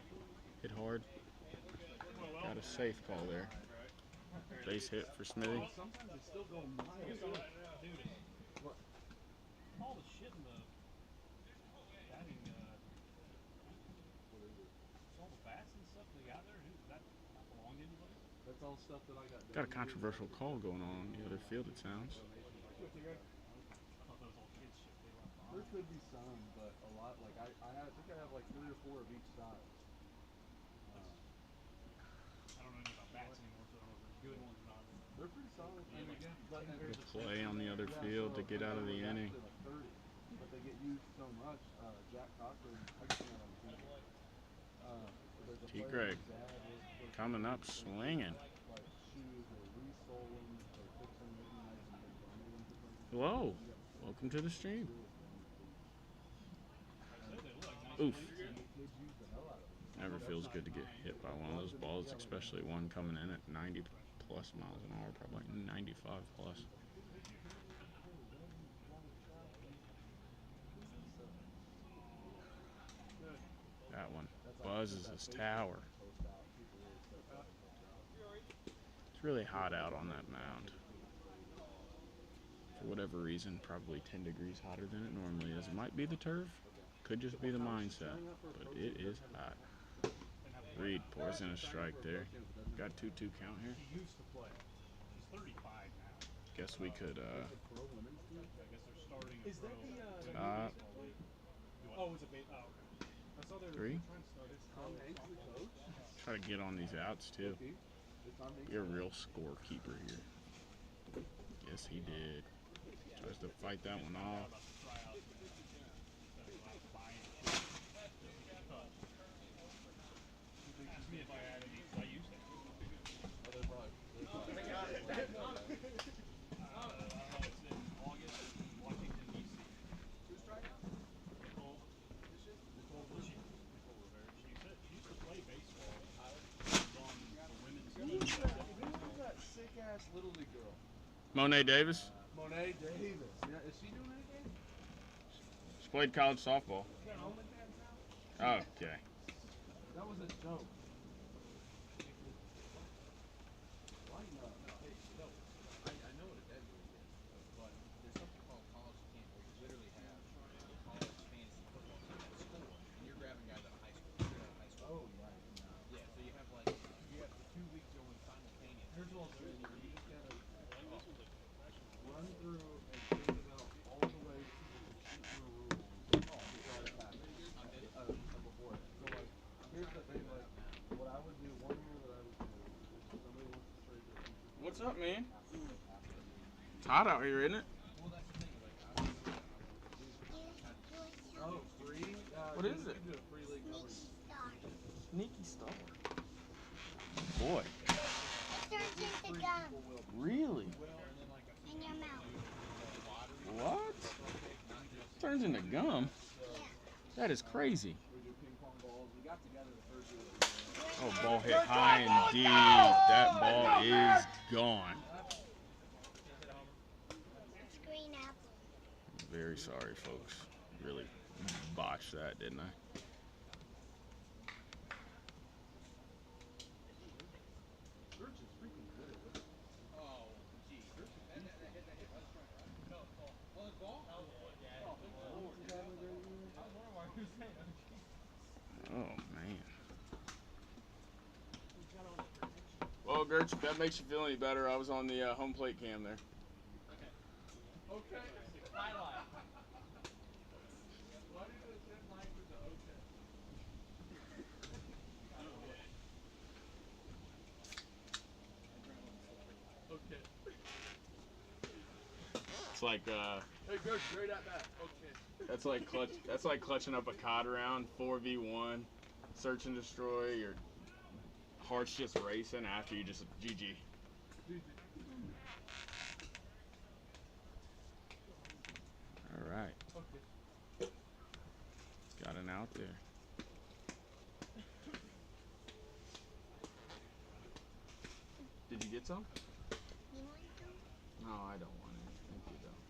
hit hard. Got a safe call there. Base hit for Smithy. Sometimes it's still going miles. Dude, all the shit in the batting, all the bats and stuff they got there, does that not belong to anybody? That's all stuff that I got. Got a controversial call going on the other field, it sounds. I thought that was all kids shit they left behind. There could be some, but a lot, like I think I have like 3 or 4 of each style. I don't know anything about bats anymore, so I don't know if they're good ones or not. They're pretty solid. And again, The play on the other field to get out of the inning. Like 30, but they get used so much. Jack Cochran, I can see that on TV. T. Greg coming up swinging. Like shoes or resoling or fixing midnight and then bundling to something. Hello, welcome to the stream. Oof. Never feels good to get hit by one of those balls, especially one coming in at 90 plus miles an hour, probably 95 plus. That one buzzes his tower. It's really hot out on that mound. For whatever reason, probably 10 degrees hotter than it normally is. It might be the turf, could just be the mindset, but it is hot. Reed pours in a strike there. Got 2-2 count here. He used to play. He's 35 now. Guess we could, I guess they're starting a pro. Oh, it's a bait. Oh, okay. I saw they were 3. trying to start it. Try to get on these outs too. You're a real scorekeeper here. Yes, he did. Tries to fight that one off. Ask me if I had any. I used it. It's in August in Washington, D.C. Nicole Rivera. She used to play baseball. She was on the women's team. Who's that sick-ass Little League girl? Monet Davis. Monet Davis. Yeah, is she doing anything? She played college softball. Is that OnlyFans now? Okay. That was a joke. Why not? I know what a dead league is, but there's something called college camp where you literally have a college fantasy football team at school, and you're grabbing guys out of high school. Straight out of high school. Oh, right. No. Yeah, so you have the 2 weeks going simultaneous. Here's what I'll say. You just gotta run through and think about all the ways people can shoot your rules to try to pass it before it. So like, here's the thing, like, what I would do, one rule that I would do, is if somebody wants to trade their feature. What's up, man? It's hot out here, isn't it? Well, that's the thing, like, I would oh, free? What is it? You can do a free league cover. Sneaky stuff. Boy, Turns into gum really? in your mouth. What? Turns into gum? That is crazy. We do ping pong balls. We got together the first year. Oh, ball hit high indeed. That ball is gone. It's green apple. Very sorry, folks. Really botched that, didn't I? Oh, gee. Oh, man. Well, Gertz, if that makes you feel any better, I was on the home plate cam there. Okay. Highlight. Why did it send language to okay? Okay. That's like Hey, good, great at that. Okay. that's like clutching up a COD round, 4v1, search and destroy. Your heart's just racing after you just GG. All right. Okay. Got an out there. Did you get some? You want some? No, I don't want any. Thank you, though.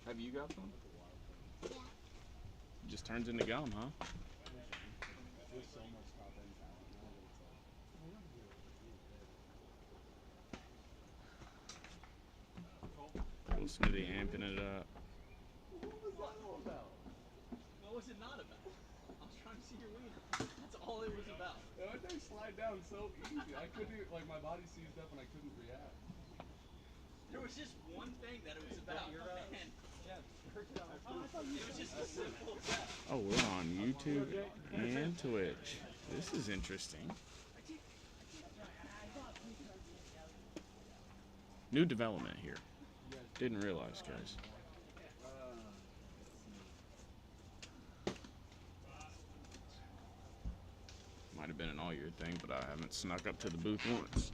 Have you got some? Yeah. It just turns into gum, huh? There's so much top end talent now that it's like. Will Smithy amping it up. What was that all about? What was it not about? I was trying to see your wiener. That's all it was about. They slide down so easy. I couldn't even, like, my body seized up and I couldn't react. There was just one thing that it was about. And it was just as simple as that. Oh, we're on YouTube and Twitch. This is interesting. New development here. Didn't realize, guys. Might have been an all-year thing, but I haven't snuck up to the booth once.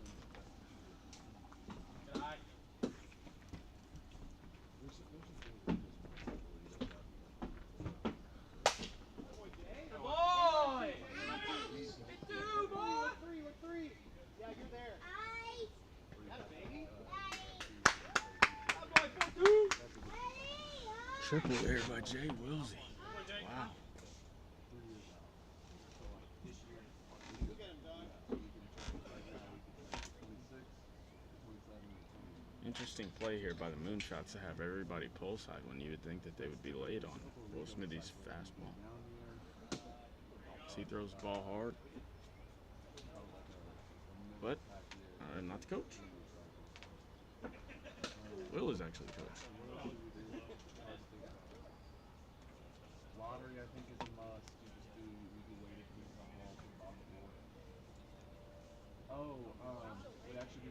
Triple air by Jay Wilsey. Wow. Interesting play here by the Moonshots to have everybody pull side when you would think that they would be late on Will Smithy's fastball. So he throws the ball hard, but not the coach. Will is actually the coach. Lottery, I think, is a must. You do weighted pieces on the bottom of the board. We actually do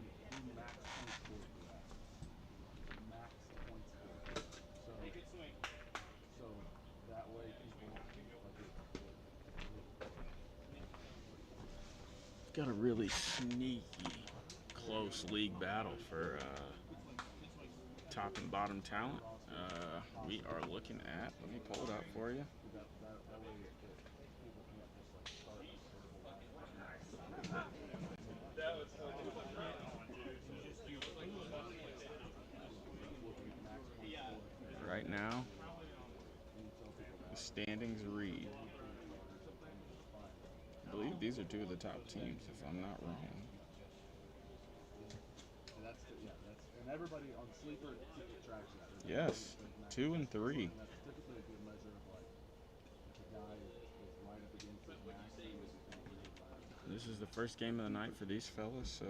max point score for that. Max point score. So that way people Got a really sneaky, close league battle for top and bottom talent. We are looking at, let me pull it up for you. that way people can't just like start a terrible Right now, the standings read. I believe these are two of the top teams, if I'm not wrong. And everybody on Sleeper tracks that. Yes, 2 and 3. And that's typically a good measure of like if a guy is right up against his max. This is the first game of the night for these fellas, so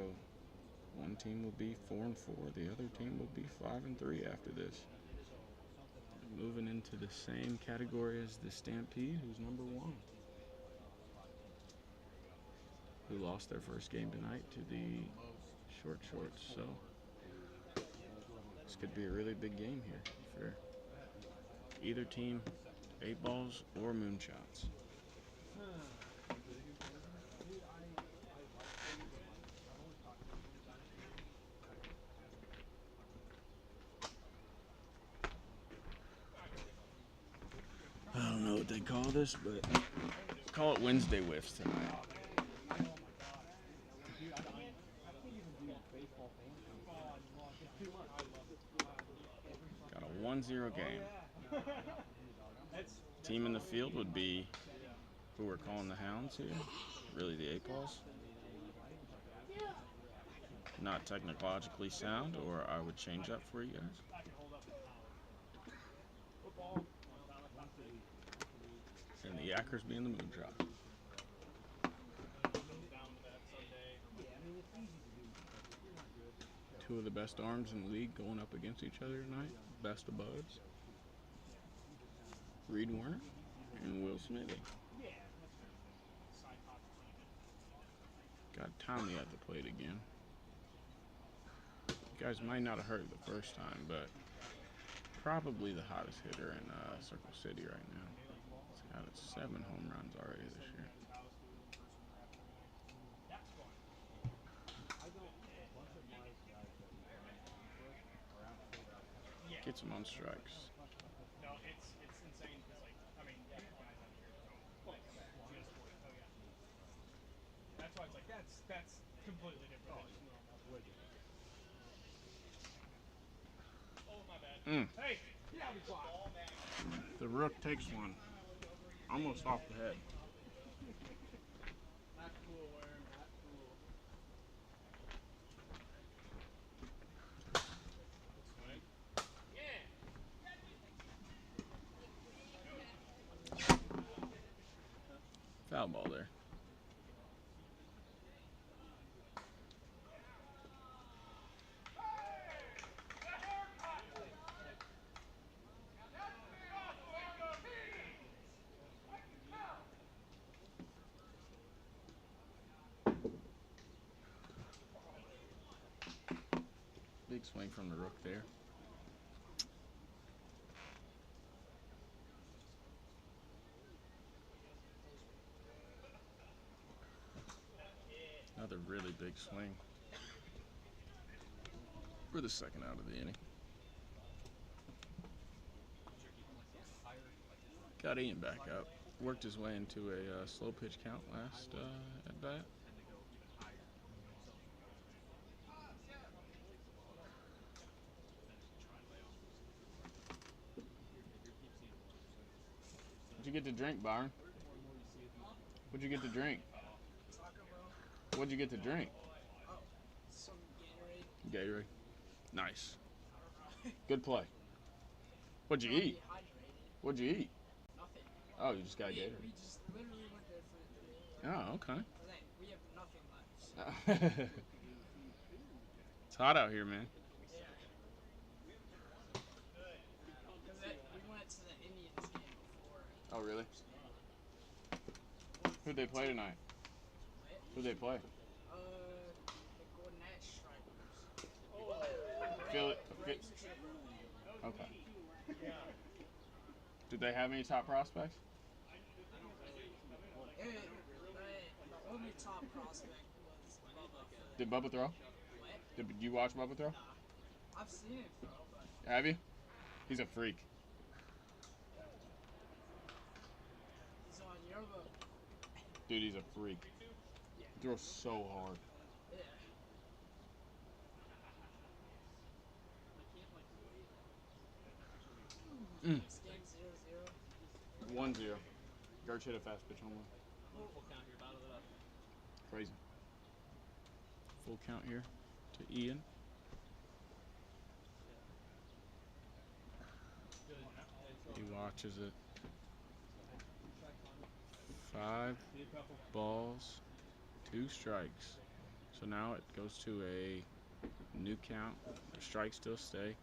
one team will be 4 and 4, the other team will be 5 and 3 after this. Moving into the same category as the Stampede, who's number 1. Who lost their first game tonight to the Short Shorts, so this could be a really big game here for either team, 8 balls or Moonshots. I don't know what they call this, but call it Wednesday whiffs tonight. Got a 1-0 game. Team in the field would be who we're calling the Hounds here. Really the 8 balls. Not technologically sound, or I would change that for you guys. And the Yackers being the Moonshot. Two of the best arms in the league going up against each other tonight. Best of buds. Reed Warner and Will Smithy. Got Tommy at the plate again. Guys might not have heard it the first time, but probably the hottest hitter in Circle City right now. He's got 7 home runs already this year. I don't. A bunch of my guys that we run games with are actually like. Gets him on strikes. No, it's insane because like I mean you have guys out here that don't like come back just for it. Oh yeah. That's why it's like that's completely different than just normal. Oh my bad. Hey, get out of the clock. The Rook takes one. Almost off the head. Not cool, Worm. Not cool. Foul ball there. Big swing from the Rook there. Another really big swing for the second out of the inning. Got Ian back up. Worked his way into a slow pitch count last at bat. What'd you get to drink, Byron? What'd you get to drink? What'd you get to drink? Some Gatorade. Gatorade. Nice. Good play. What'd you eat? Dehydrated. What'd you eat? Nothing. Oh, you just got We Gatorade. just literally went there for 3 hours. Oh, okay. We have nothing left. It's hot out here, man. Yeah. Because we went to the Indians game before. Oh, really? Who'd they play tonight? Who'd they play? The Gwinnett Stripers. Feel it. Okay. Did they have any top prospects? The only top prospect was Bubba. Did Bubba throw? What? Did you watch Bubba throw? I've seen it throw, but Have you? He's a freak. he's on your boat. Dude, he's a freak. He throws so hard. Yeah. This game's 0-0. 1-0. Gertz hit a fast pitch home run. Full count here, bottle it up. Crazy. Full count here to Ian. He watches it. 5 balls, 2 strikes. So now it goes to a new count. The strikes still stay.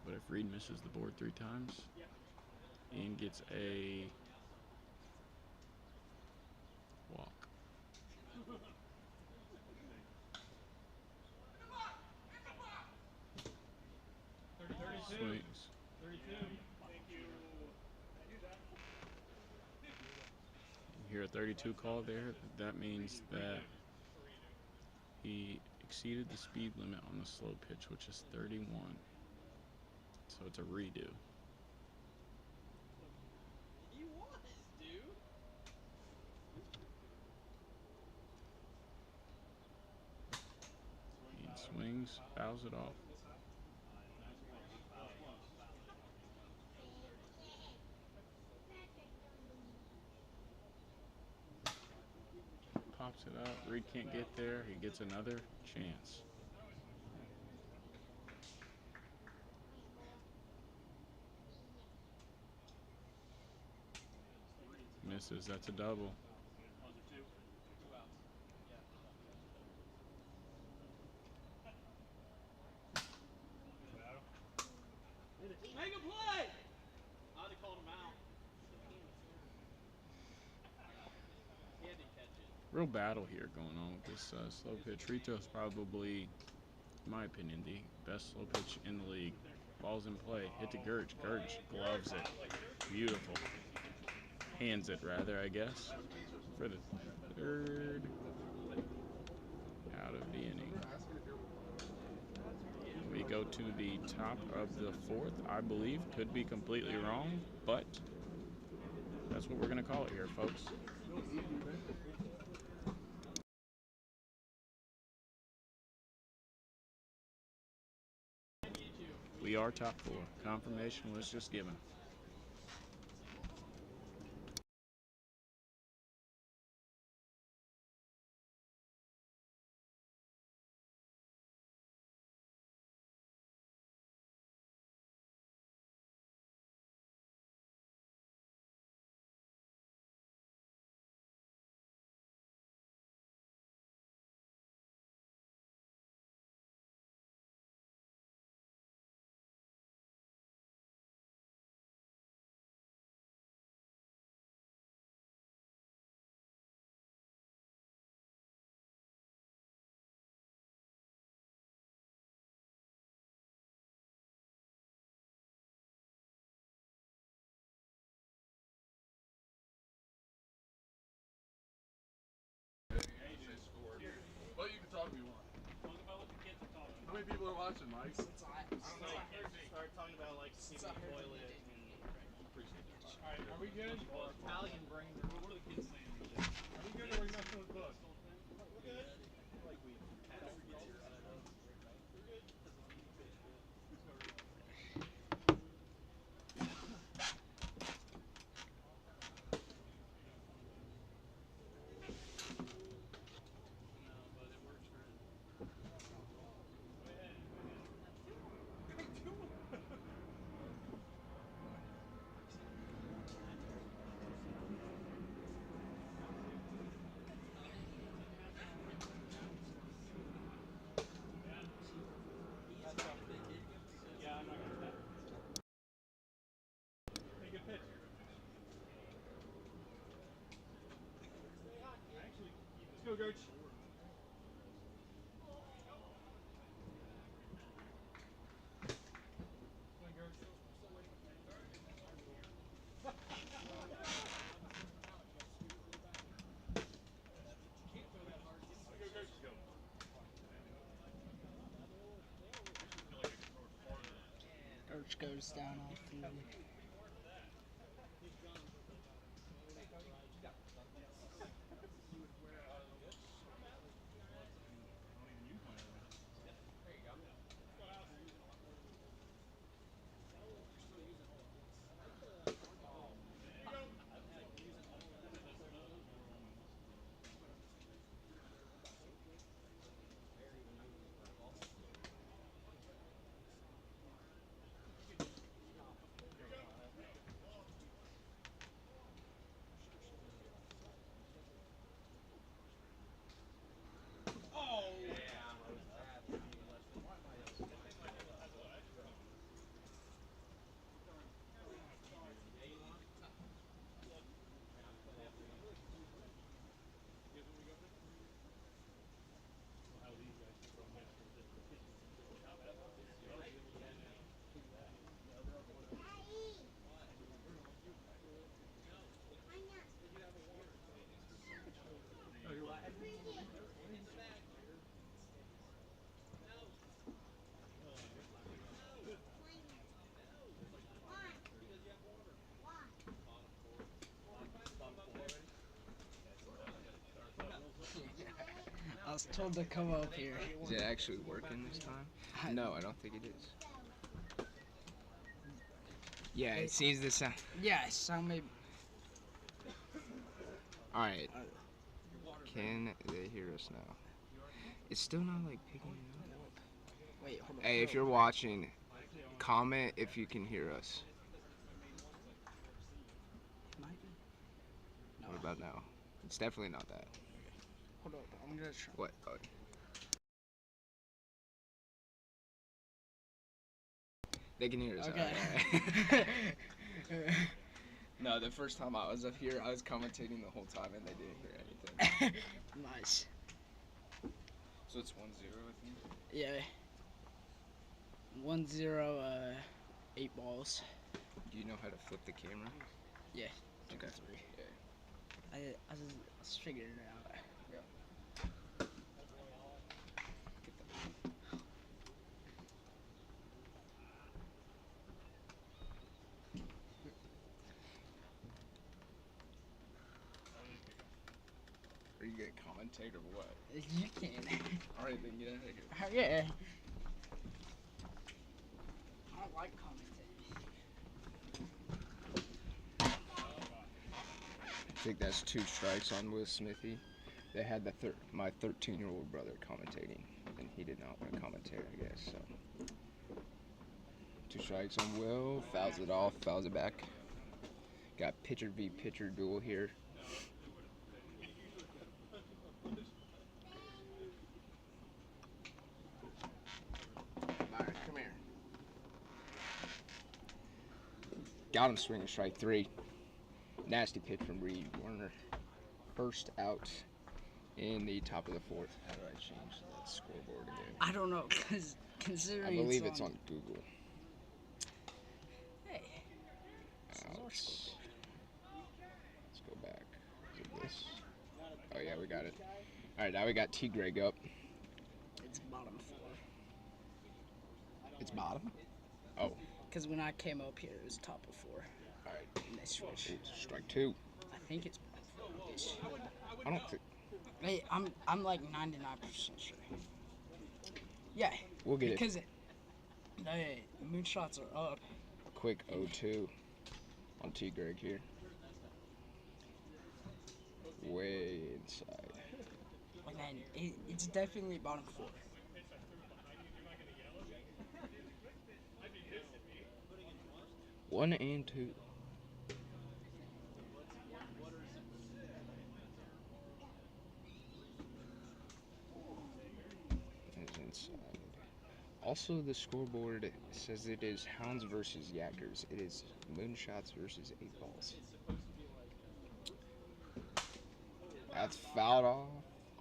But if Reed misses the board 3 times, Ian gets a walk. Swings. 32. Thank you. You hear a 32 call there. That means that he exceeded the speed limit on the slow pitch, which is 31. So it's a redo. He was, dude. He swings, fouls it off. Pops it up. Reed can't get there. He gets another chance. Misses. That's a double. Make a play! I'd have called him out. He had to catch it. Real battle here going on with this slow pitch. Rito's probably in my opinion, the best slow pitch in the league. Ball's in play. Hit to Gurch. Gurch gloves it. Beautiful. Hands it, rather, I guess, for the third out of the inning. We go to the top of the fourth, I believe. Could be completely wrong, but that's what we're going to call it here, folks. We are top four. Confirmation was just given. Well, you can talk if you want. How many people are watching, Mike? Start talking about like sleeping toilet and Alright, are we good? Italian brain. What are the kids saying? Are we good or are we messing with books? Let's go, Coach. Urch goes down off the I was told to come up here. Is it actually working this time? No, I don't think it is. Yeah, it seems the sound. Yeah, sound maybe. Alright. Can they hear us now? It's still not like picking it up. Wait, hold on. Hey, if you're watching, comment if you can hear us. Might be. No. What about now? It's definitely not that. Hold up, I'm gonna try. What? Oh. They can hear us. Okay. Alright. No, the first time I was up here, I was commentating the whole time and they didn't hear anything. Nice. So it's 1-0 with me? Yeah. 1-0, 8 balls. Do you know how to flip the camera? Yeah. Okay. 3. Yeah. I just figured it out. Are you gonna commentate or what? You can. Alright, then get out of here. Yeah. I don't like commentating. I think that's 2 strikes on Will Smithy. They had my 13-year-old brother commentating, and he did not want to commentate, I guess. So 2 strikes on Will. Fouls it off. Fouls it back. Got pitcher v pitcher duel here. Alright, come here. Got him swinging strike 3. Nasty pitch from Reed Warner. First out in the top of the 4th. How do I change that scoreboard again? I don't know, because considering I believe it's on Google. Hey. Ouch. Let's go back. Is it this? Oh yeah, we got it. Alright, now we got T. Greg up. It's bottom 4. It's bottom? Oh. Because when I came up here, it was top of 4. Alright. And they switched. Strike 2. I think it's bottom 4. Ish. I don't think. Hey, I'm like 99% sure. Yeah. We'll get because it. The moonshots are up. Quick 0-2 on T. Greg here. Way inside. And then it's definitely bottom 4. One and 2. It's inside. Also, the scoreboard says it is Hounds versus Yackers. It is Moonshots versus 8 balls. That's fouled off.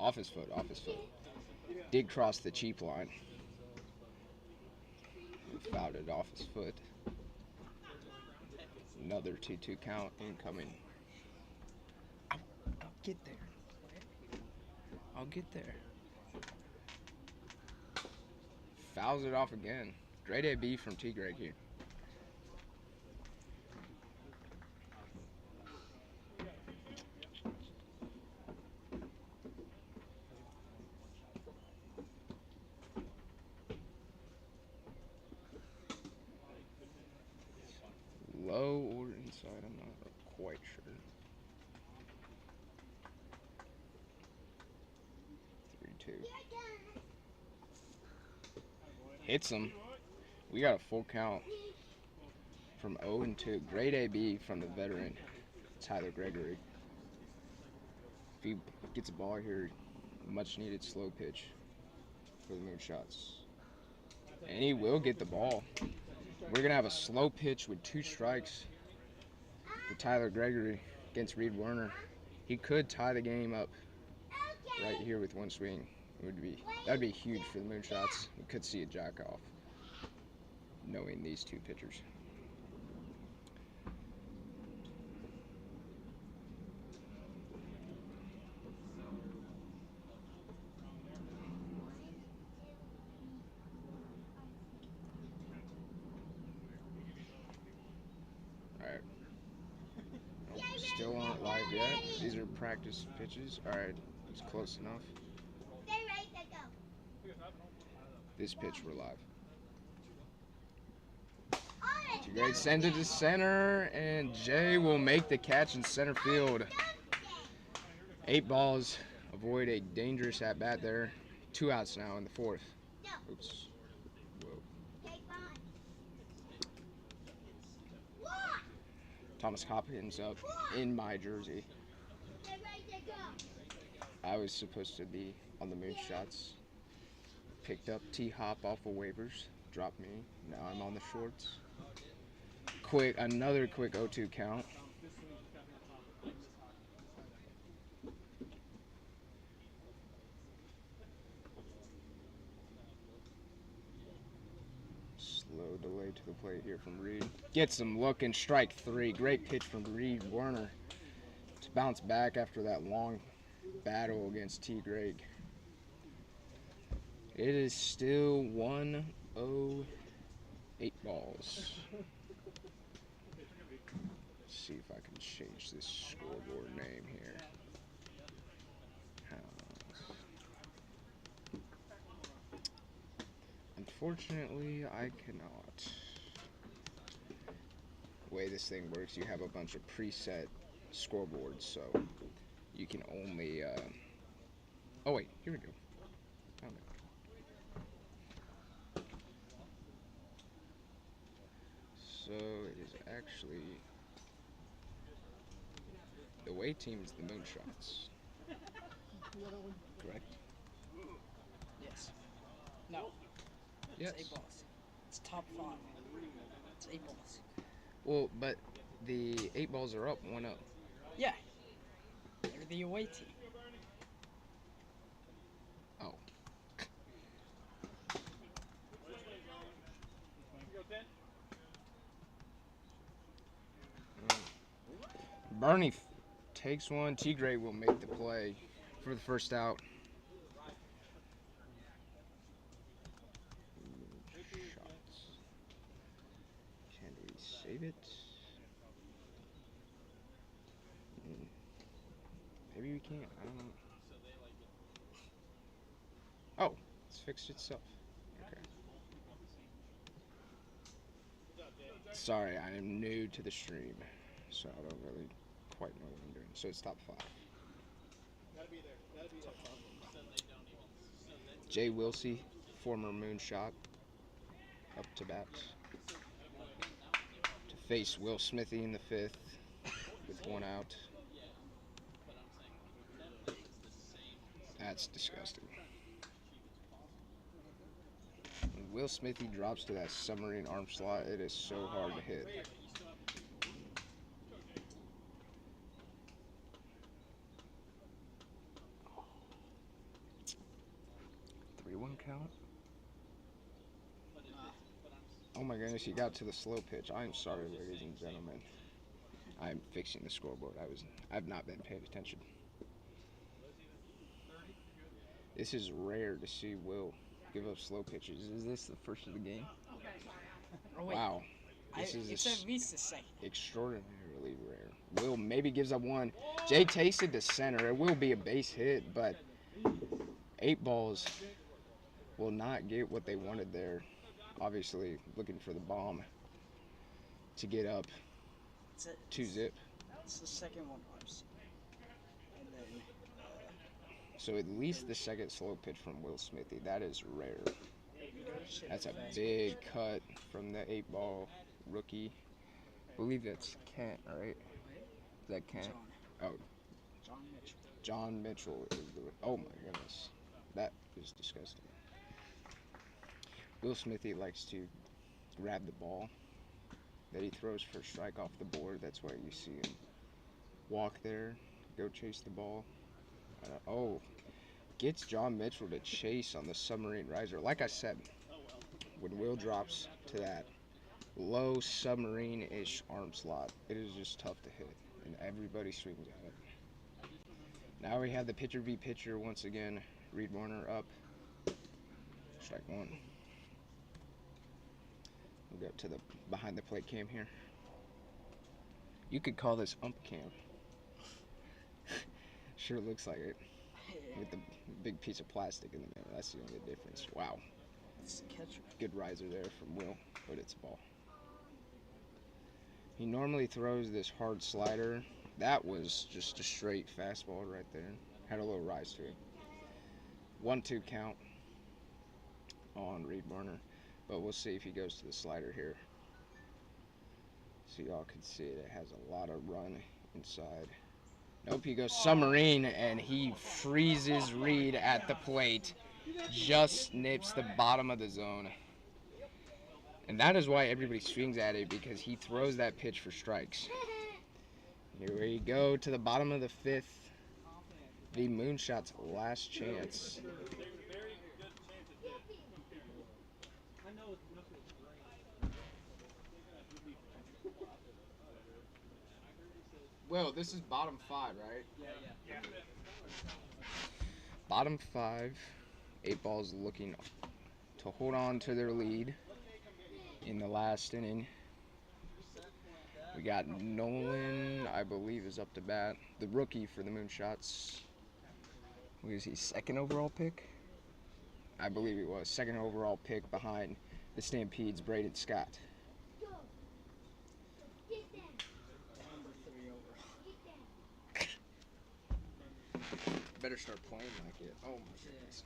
Off his foot, off his foot. Did cross the cheap line. Fouled it off his foot. Another 2-2 count incoming. I'll get there. I'll get there. Fouls it off again. Great AB from T. Greg here. Low or inside, I'm not quite sure. 3-2. Hits him. We got a full count from 0-2. Great AB from the veteran, Tyler Gregory. If he gets a ball here, much needed slow pitch for the Moonshots. And he will get the ball. We're going to have a slow pitch with 2 strikes for Tyler Gregory against Reed Warner. He could tie the game up right here with 1 swing. That'd be huge for the Moonshots. We could see a jack off knowing these 2 pitchers. Alright. Still aren't live yet. These are practice pitches. Alright, it's close enough. This pitch we're live. Too great. Send it to center, and Jay will make the catch in center field. 8 balls. Avoid a dangerous at bat there. 2 outs now in the 4th. Oops. Whoa. Thomas Hopkins up in my jersey. I was supposed to be on the Moonshots. Picked up T-Hop off of waivers. Dropped me. Now I'm on the shorts. Another quick 0-2 count. the plate here from Reed. Gets him looking, strike 3. Great pitch from Reed Werner to bounce back after that long battle against T. Greg. It is still 1-0, 8 balls. Let's see if I can change this scoreboard name here. Unfortunately, I cannot. The way this thing works, you have a bunch of preset scoreboards, so you can only, oh wait, here we go. Found it. So it is actually, the away team is the Moonshots. Correct? Yes. No. Yes. It's 8 balls. It's top 5. It's 8 balls. Well, but the 8 balls are up 1-0. Yeah. They're the away team. Oh. Bernie takes one. T. Gray will make the play for the first out. Shots. Can we save it? Maybe we can't. I don't know. Oh, it's fixed itself. Okay. Sorry, I am new to the stream, so I don't really quite know what I'm doing. So it's top 5. Jay Wilsey, former Moonshot, up to bat to face Will Smithy in the 5th with 1 out. That's disgusting. When Will Smithy drops to that submarine arm slot, it is so hard to hit. Count. Oh my goodness, he got to the slow pitch. I'm sorry, ladies and gentlemen. I'm fixing the scoreboard. I've not been paying attention. This is rare to see Will give up slow pitches. Is this the first of the game? Oh, wait. Wow. It's at least the second. Extraordinarily rare. Will maybe gives up 1. Jay takes it to center. It will be a base hit, but 8 balls will not get what they wanted there. Obviously, looking for the bomb to get up 2-zip. It's the second one I've seen. And then, so at least the second slow pitch from Will Smithy. That is rare. That's a big cut from the 8-ball rookie. I believe that's Kent, right? Is that Kent? John. Oh. John Mitchell. John Mitchell is the. Oh my goodness. That is disgusting. Will Smithy likes to grab the ball that he throws for a strike off the board. That's why you see him walk there, go chase the ball. Oh, gets John Mitchell to chase on the submarine riser. Like I said, when Will drops to that low submarine-ish arm slot, it is just tough to hit, and everybody swings at it. Now we have the pitcher v. pitcher once again. Reed Warner up. Strike 1. We'll go to the behind the plate cam here. You could call this ump cam. Sure looks like it. With the big piece of plastic in the middle. That's the only difference. Wow. Good riser there from Will, but it's a ball. He normally throws this hard slider. That was just a straight fastball right there. Had a little rise to it. 1-2 count on Reed Warner. But we'll see if he goes to the slider here. So y'all can see it. It has a lot of run inside. Nope, he goes submarine, and he freezes Reed at the plate. Just nips the bottom of the zone. And that is why everybody swings at it, because he throws that pitch for strikes. Here we go to the bottom of the 5th. The Moonshot's last chance. Will, this is bottom 5, right? Yeah. Bottom 5. 8 Ball's looking to hold on to their lead in the last inning. We got Nolan, I believe, is up to bat. The rookie for the Moonshots. What is he, 2nd overall pick? I believe he was. 2nd overall pick behind the Stampede's Braden Scott. Number 3 overall. Better start playing like it. Oh my goodness.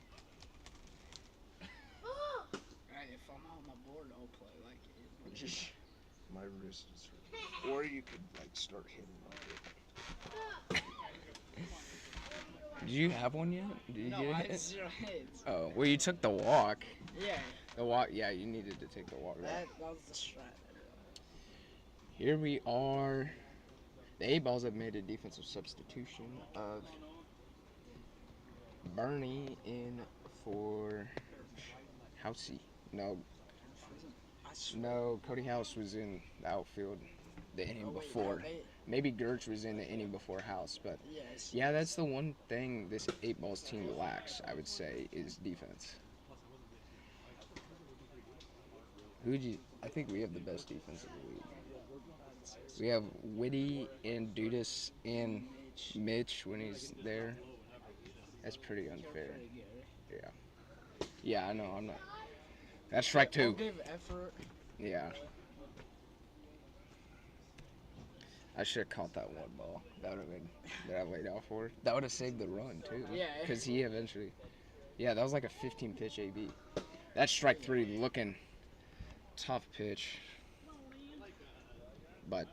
Right, if I'm on my board, I'll play like it. My wrist is hurt. Or you could like start hitting like it. Did you have one yet? Did you No, get a I hit? have 0 hits. Oh, well, you took the walk. Yeah, The walk, yeah, you needed to take the walk. Right? that was the strat. Here we are. The 8 Balls have made a defensive substitution of Bernie in for Housey. No, Cody House was in the outfield the inning before. Maybe Gertz was in the inning before House, but Yes. yeah, that's the one thing this 8 Balls team lacks, I would say, is defense. I think we have the best defense in the league. We have Whitty and Dudas and Mitch when he's there. That's pretty unfair. Yeah. Yeah, I know. I'm not. That's strike 2. I'll give effort. Yeah. I should have caught that one ball. That would have been that I laid out for. That would have saved the run too. Yeah. Because he eventually. Yeah, that was like a 15-pitch AB. That's strike 3 looking tough pitch. But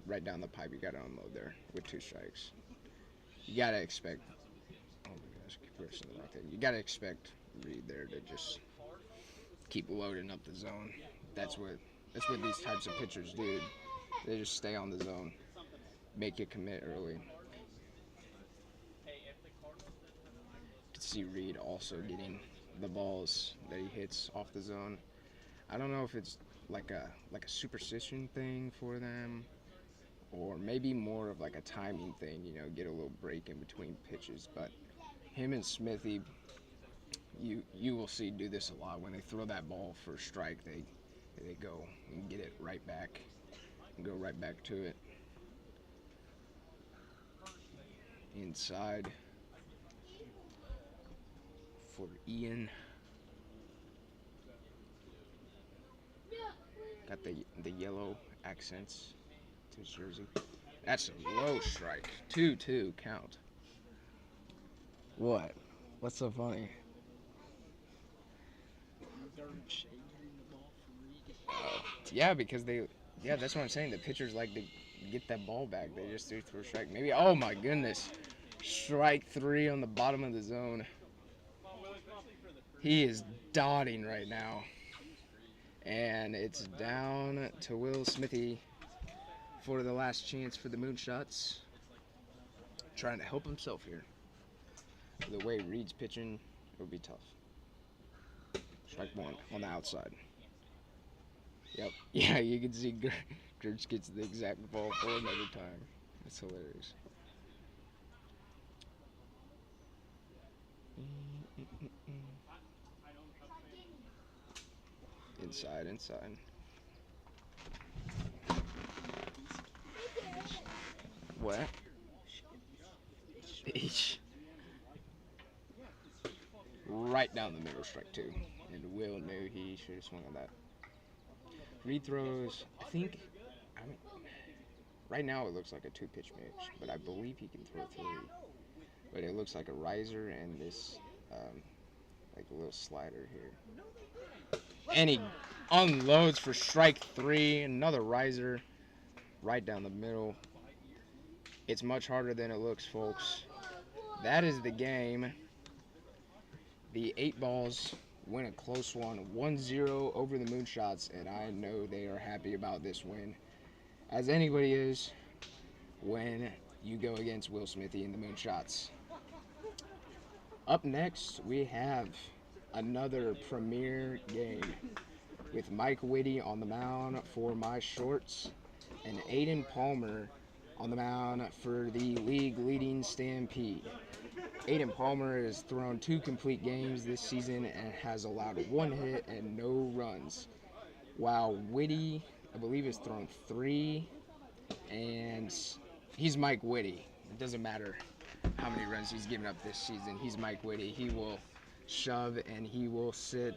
right down the pipe, you got to unload there with 2 strikes. You got to expect. Oh my gosh, keep pressing the wrong thing. You got to expect Reed there to just keep loading up the zone. That's what these types of pitchers do. They just stay on the zone, make you commit early. You can see Reed also getting the balls that he hits off the zone. I don't know if it's like a superstition thing for them, or maybe more of like a timing thing. You know, get a little break in between pitches. But him and Smithy, you will see do this a lot. When they throw that ball for a strike, they go and get it right back and go right back to it. Inside for Ian. Got the yellow accents to his jersey. That's a low strike. 2-2 count. What? What's so funny? Yeah, because that's what I'm saying. The pitchers like to get that ball back. They just threw for a strike. Maybe, oh my goodness. Strike 3 on the bottom of the zone. He is dotting right now. And it's down to Will Smithy for the last chance for the Moonshots. Trying to help himself here. The way Reed's pitching, it would be tough. Strike 1 on the outside. Yep. Yeah, you can see Gertz gets the exact ball for him every time. That's hilarious. Inside. What? H. Right down the middle, strike 2. And Will knew he should have swung on that. Reed throws, I mean, right now it looks like a 2-pitch mix, but I believe he can throw 3. But it looks like a riser and this, like a little slider here. And he unloads for strike 3, another riser right down the middle. It's much harder than it looks, folks. That is the game. The 8 Balls win a close one, 1-0 over the Moonshots, and I know they are happy about this win, as anybody is when you go against Will Smithy and the Moonshots. Up next, we have another premier game with Mike Whitty on the mound for my Shorts and Aiden Palmer On the mound for the league leading Stampede, Aiden Palmer has thrown 2 complete games this season and has allowed 1 hit and no runs. While Whitty, I believe, has thrown 3, and he's Mike Whitty. It doesn't matter how many runs he's given up this season. He's Mike Whitty. He will shove and he will sit.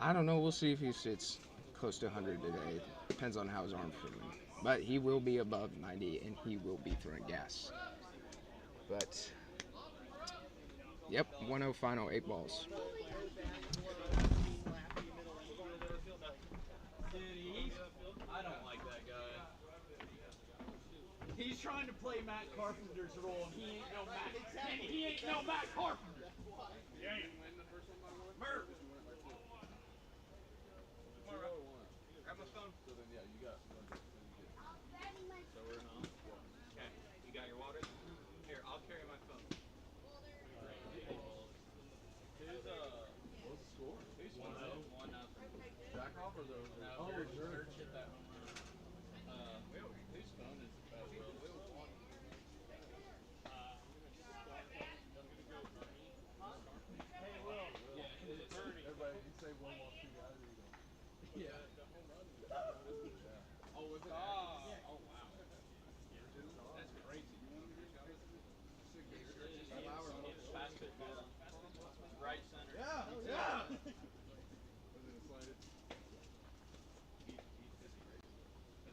I don't know. We'll see if he sits close to 100 today. Depends on how his arm's feeling. But he will be above 90 and he will be throwing gas. But, yep, 1-0 final, 8 balls. I don't like that guy. He's trying to play Matt Carpenter's role, and he ain't no Matt. And he ain't no Matt Carpenter. Murph. Grab my phone. So then, yeah, you got. So we're home. Okay. You got your water? Here, I'll carry my phone. What's the score? 1-0. Jack off or those? No, Oh, sure. Church hit that home run. Whose phone is it? Everybody, you say one while 2 guys, or you don't? Yeah. Oh, was it? Oh, wow. That's crazy. Pass it right center. Yeah. Was it slanted?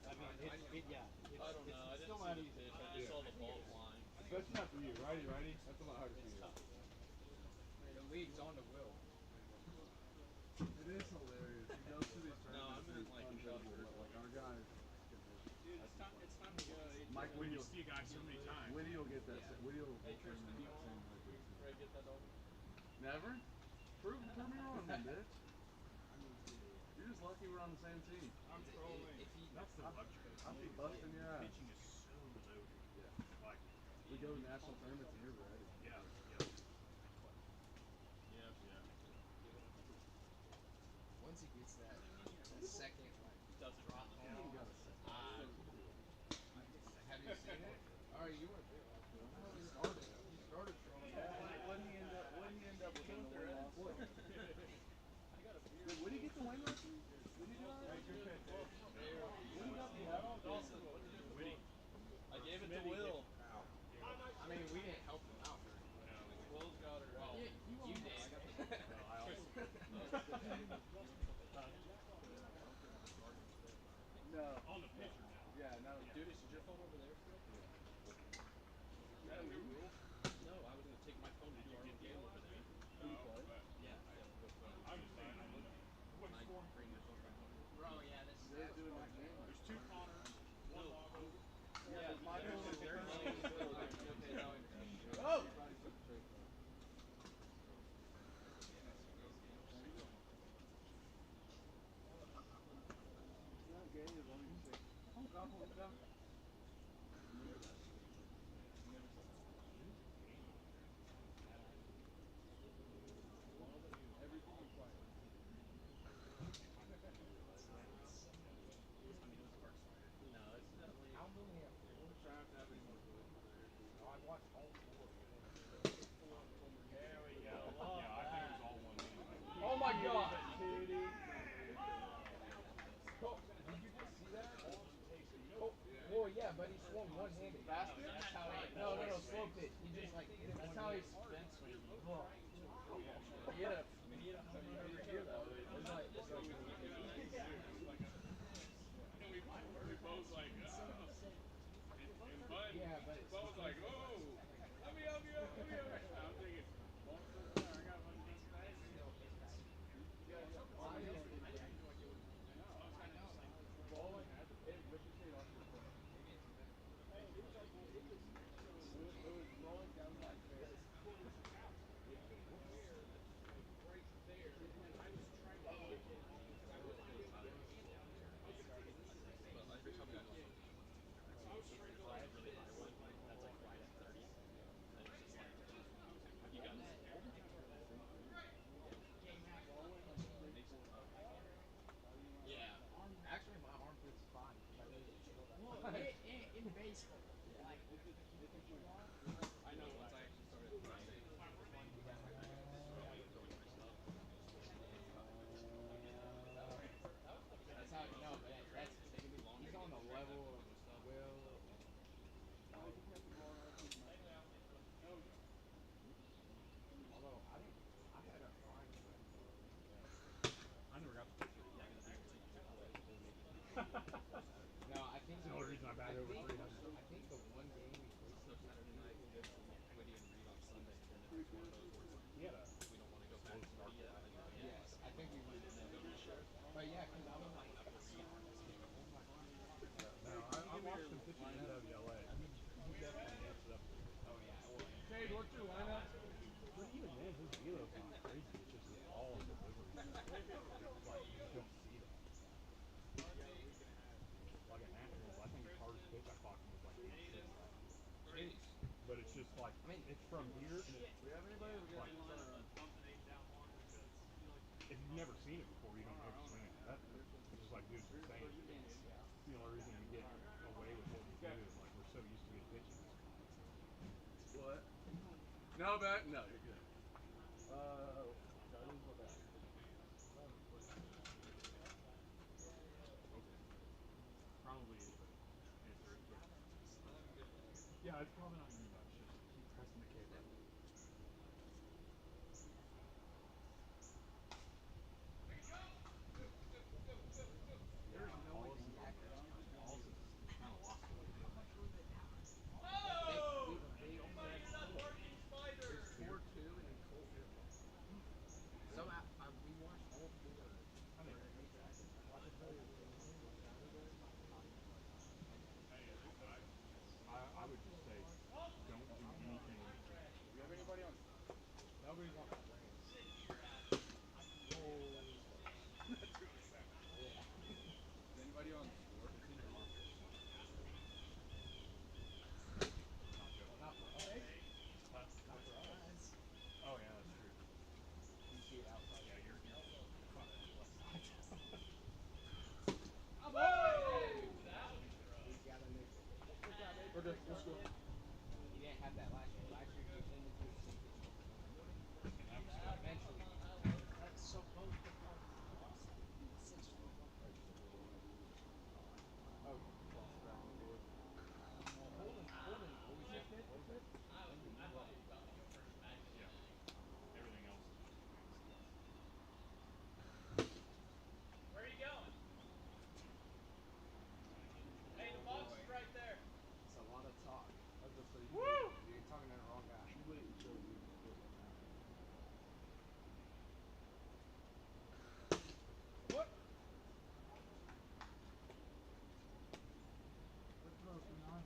I don't know. I didn't see the pitch. I just saw the ball flying. Especially not for you, righty. That's a lot harder for you. The league's on to Will. It is hilarious. He goes through these No, I tournaments. meant like in unbelievable. Shelter. Like our guys. Dude, it's time to go. Mike Whitty. See a guy so many times. Whitty will get that. Whitty will Hey, turn Tristan, him do you that want same record. Ray get that over? Never? Prove me wrong, then, bitch. You're just lucky we're on the same team. I'm trolling. That's the luxury. I'll be busting your ass. Pitching is so loaded. Yeah. Like, We go to national tournaments and you're ready. yeah. Once he gets that second, like, Does it drop? You ain't got a second. have you seen it? Alright, you weren't there. He started throwing that. What did he end up with in the win loss? What did he get the win record? Did he do all right? Good pitch. What he got the Witty. I gave it to Will. I mean, we didn't help him out. Will's got it right. You did. No. On the pitcher now. Yeah, no. Dude, is your phone over there still? No, I was gonna take my phone to do our own game over there. Who do you play? Yeah. I'm just saying. What's the score? Bro, yeah, this is They're doing that game. There's 2 Connors, 1 Logo. Yeah, Michael was They're playing. Okay, now Oh! Oh my god! Oh, yeah, but he swung one-handed. Bastard. That's how he. No, slow pitch. He just like. That's how he spin swing. He hit a home run over here though. It's like. Yeah, but it's Bubba's like, oh, let me help you. I'm thinking, I got one of these guys. baseball. I know. Once I actually started throwing, throwing my stuff. That's how no, but that's it's taking me longer. He's to on get the the train back level to of throwing stuff. Will. No, he kept the ball in our team last year. Although I didn't, I had a fine friend for him. I never got the picture. He's gonna be your team AAA full making it. No, I think That's the only reason I batted over 300. I think the one game we played So Saturday night we did Witty and Reed on Sunday, and then it was one of those where it's like, he had a we don't want to go back to Witty yet, and then we yes, I think we went and then go to Reed. but yeah, because I was I like, went after Reed. oh my god. No, I watched him pitch at NWLA. He definitely amps it up a little bit. Oh yeah, well, Sage, what's your lineup? But even then, his velo's not crazy. It's just his ball delivery. Like you just don't see that. Like at Nationals, I think his hardest pitch I clocked him was like 86 last year. jeez. But it's just like, I mean, it's from here, and it's we have anybody? We got like, if you've never seen it before, you don't understand. It's just like, dude, it's insane. It's the only reason we get away with what we do is like we're so used to his pitching. What? No, back. No, you're good. Charlie's what back? Okay. Probably is, but answer it quick. Yeah, it's probably not gonna be much. Just keep pressing the K button. There's no way the Packers Hollis is kind of lost a little bit. they only had four. There's 4-2 and then Colt hit a ball. So we watched all four I think for eight seconds. I can tell you on Saturday, not even like I would just say don't do anything. we have anybody on? Nobody's on screen. That's really sad. Yeah. Is anybody on score? It's in your market. Not just. Well, not for us. Huh? Not for us. Oh yeah, that's true. You see it outside. Yeah, you're fuck on the left side. He's got a nickel. Okay, let's go. He didn't have that last year. Last year he was into his sinker. Eventually. That's so both the lost 6 4 1. Oh, cross back on the board. Holden always has to close it. Yeah. Everything else is just fancy. Where are you going? Hey, the Oh box boy. is right there. It's a lot of talk. I was gonna say You're talking to the wrong guy. you wait until we split one out. What? Good throw, Kunai.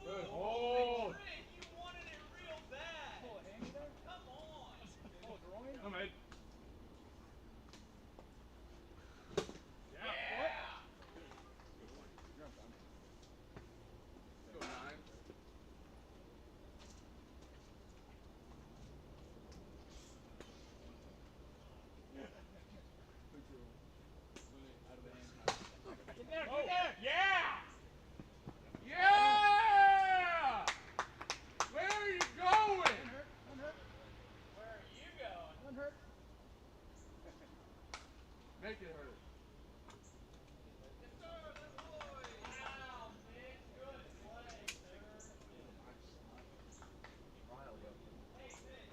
Good hold. Rick, you wanted it real bad. Oh, Andy there? Come on. Oh, groin? I'm in. Yeah. You're on time. Let's go 9. Out of the hand. Get there, get there! Yeah! Yeah! Where are you going? Where are you going? Unhurt. Make it hurt. Yes, sir. That boy. Wow, Mitch. Good play, sir. Riley up. Hey, Mitch.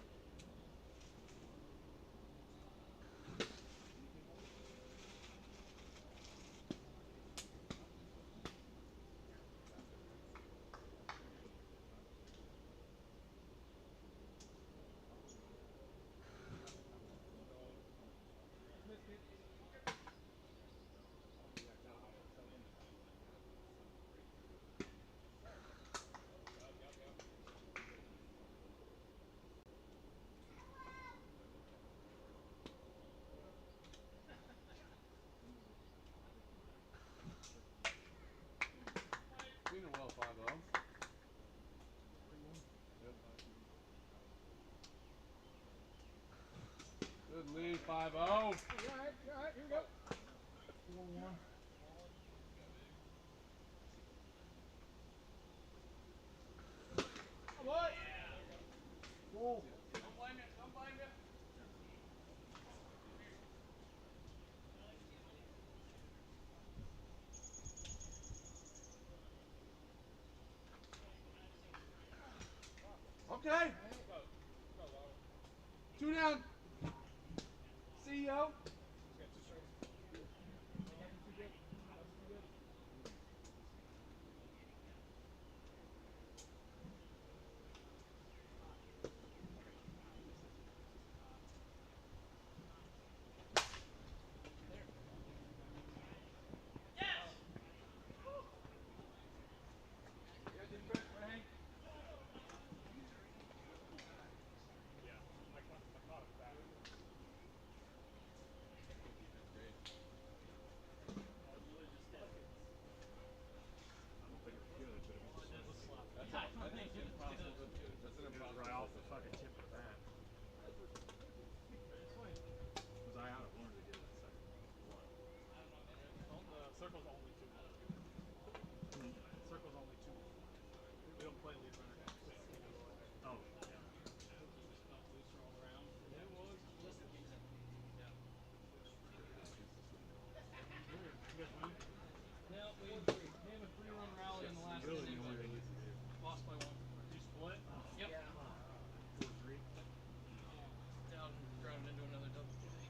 lead 5-0. You're all right. Here we go. 4-1. Come on. Full. Don't blame you. Don't blame you. Okay. 2 down. CEO. Right off the fucking tip of the bat. Was I out of one to get that second one? Circle's only 2. Circle's only 2. We don't play lead runner now. Oh, yeah. No, we gave a 3-run rally in the last inning, but lost by 1. Did you split? Yep. Yeah. 4-3. Down, driving into another double play.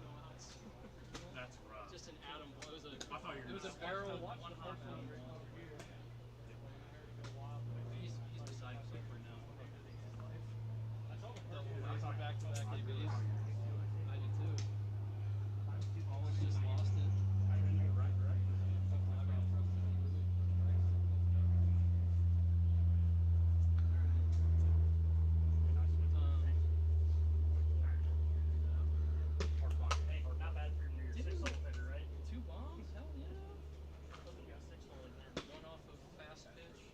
No outs. That's rough. Just an atom. It was a. I thought you were It was a gonna barrel 1 hop out. He's beside himself right now. Double back-to-back ABs. I did too. Almost just lost it. Hey, not bad for your 6-hole hitter, right? 2 bombs? Hell yeah. Hoping you got 6-hole again. One off of fast pitch.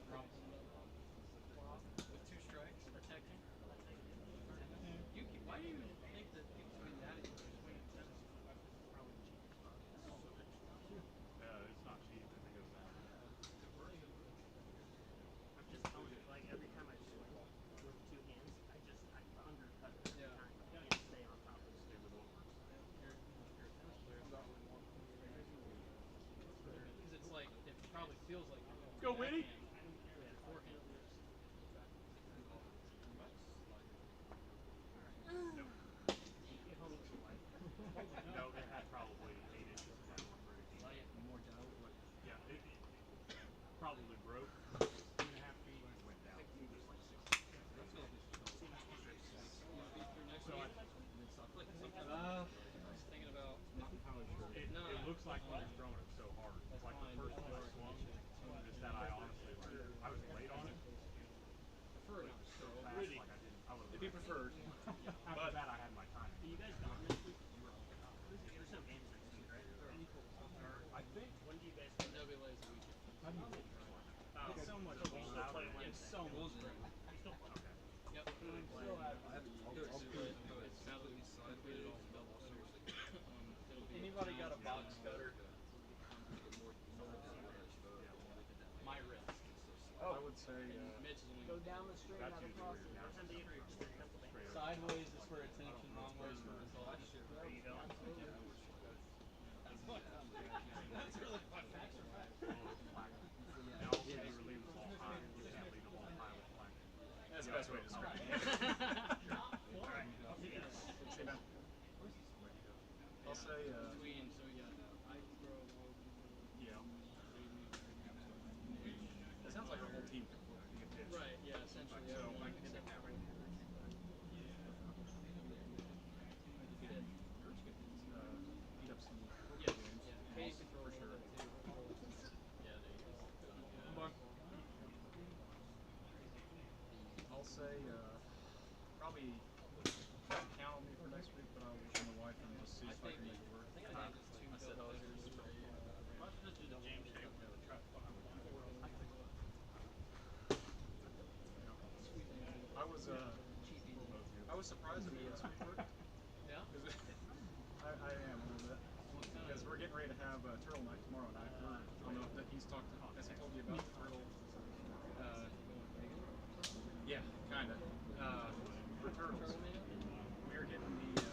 With 2 strikes, protecting. Why do you think that people swing that at you swinging tennis? Probably cheap. It's not cheap if it goes down. I'm just telling you, like every time I swing with 2 hands, I undercut it every time. I can't stay on top of it. Stay with what works. You're a tennis player. Because it's like, it probably feels like you're going Go, Winnie! forehand. No, it had probably 8 inches of downward break. More down. Yeah, it probably broke 2.5 feet and went down just like 6 feet. So I was thinking about. it looks like when you're throwing it so hard. It's like the first one I swung, just that I honestly I was late on it. Prefer But not so to fast, really. like I didn't. I would If you preferred. After that, I had my time. Are you guys gone this week? There's no games next week, right? I think. When do you guys go? NWA is a weekend. It's so much. We still play Wednesday. It's so much. We still play. Okay. Yep. Now that we separated all the doubles, it'll be Anybody got a box cutter? my risk. I would say Mitch is only Go down the street, That's not usually across where it. you're Send it for Pennsylvania. Sideways is for attention, long ways for results. There you go. That's really fun. Facts are facts. And also, you relieve the ball high. You can't leave the ball high with flag. That's the best way to describe it. Alright, I'll see you guys. See you, man. I'll say Between, so we got I throw. Yeah. It sounds like a whole team can pitch. Right, yeah, essentially. So, everyone I can except get that for- right. eat up some. Yeah, yeah. Case for sure. Yeah, there you go. I'll say probably count on me for next week, but I'll work on the wife and just see if I can make it work. I think I did just 2 double hitters for Why don't you just do the James Shape? I was surprised at me in Sweetburg. Yeah? Yeah? I am a little bit. Because we're getting ready to have turtle night tomorrow night. I don't know if he's talked. Has he told you about the turtle? Yeah, kind of. For turtles, we're getting the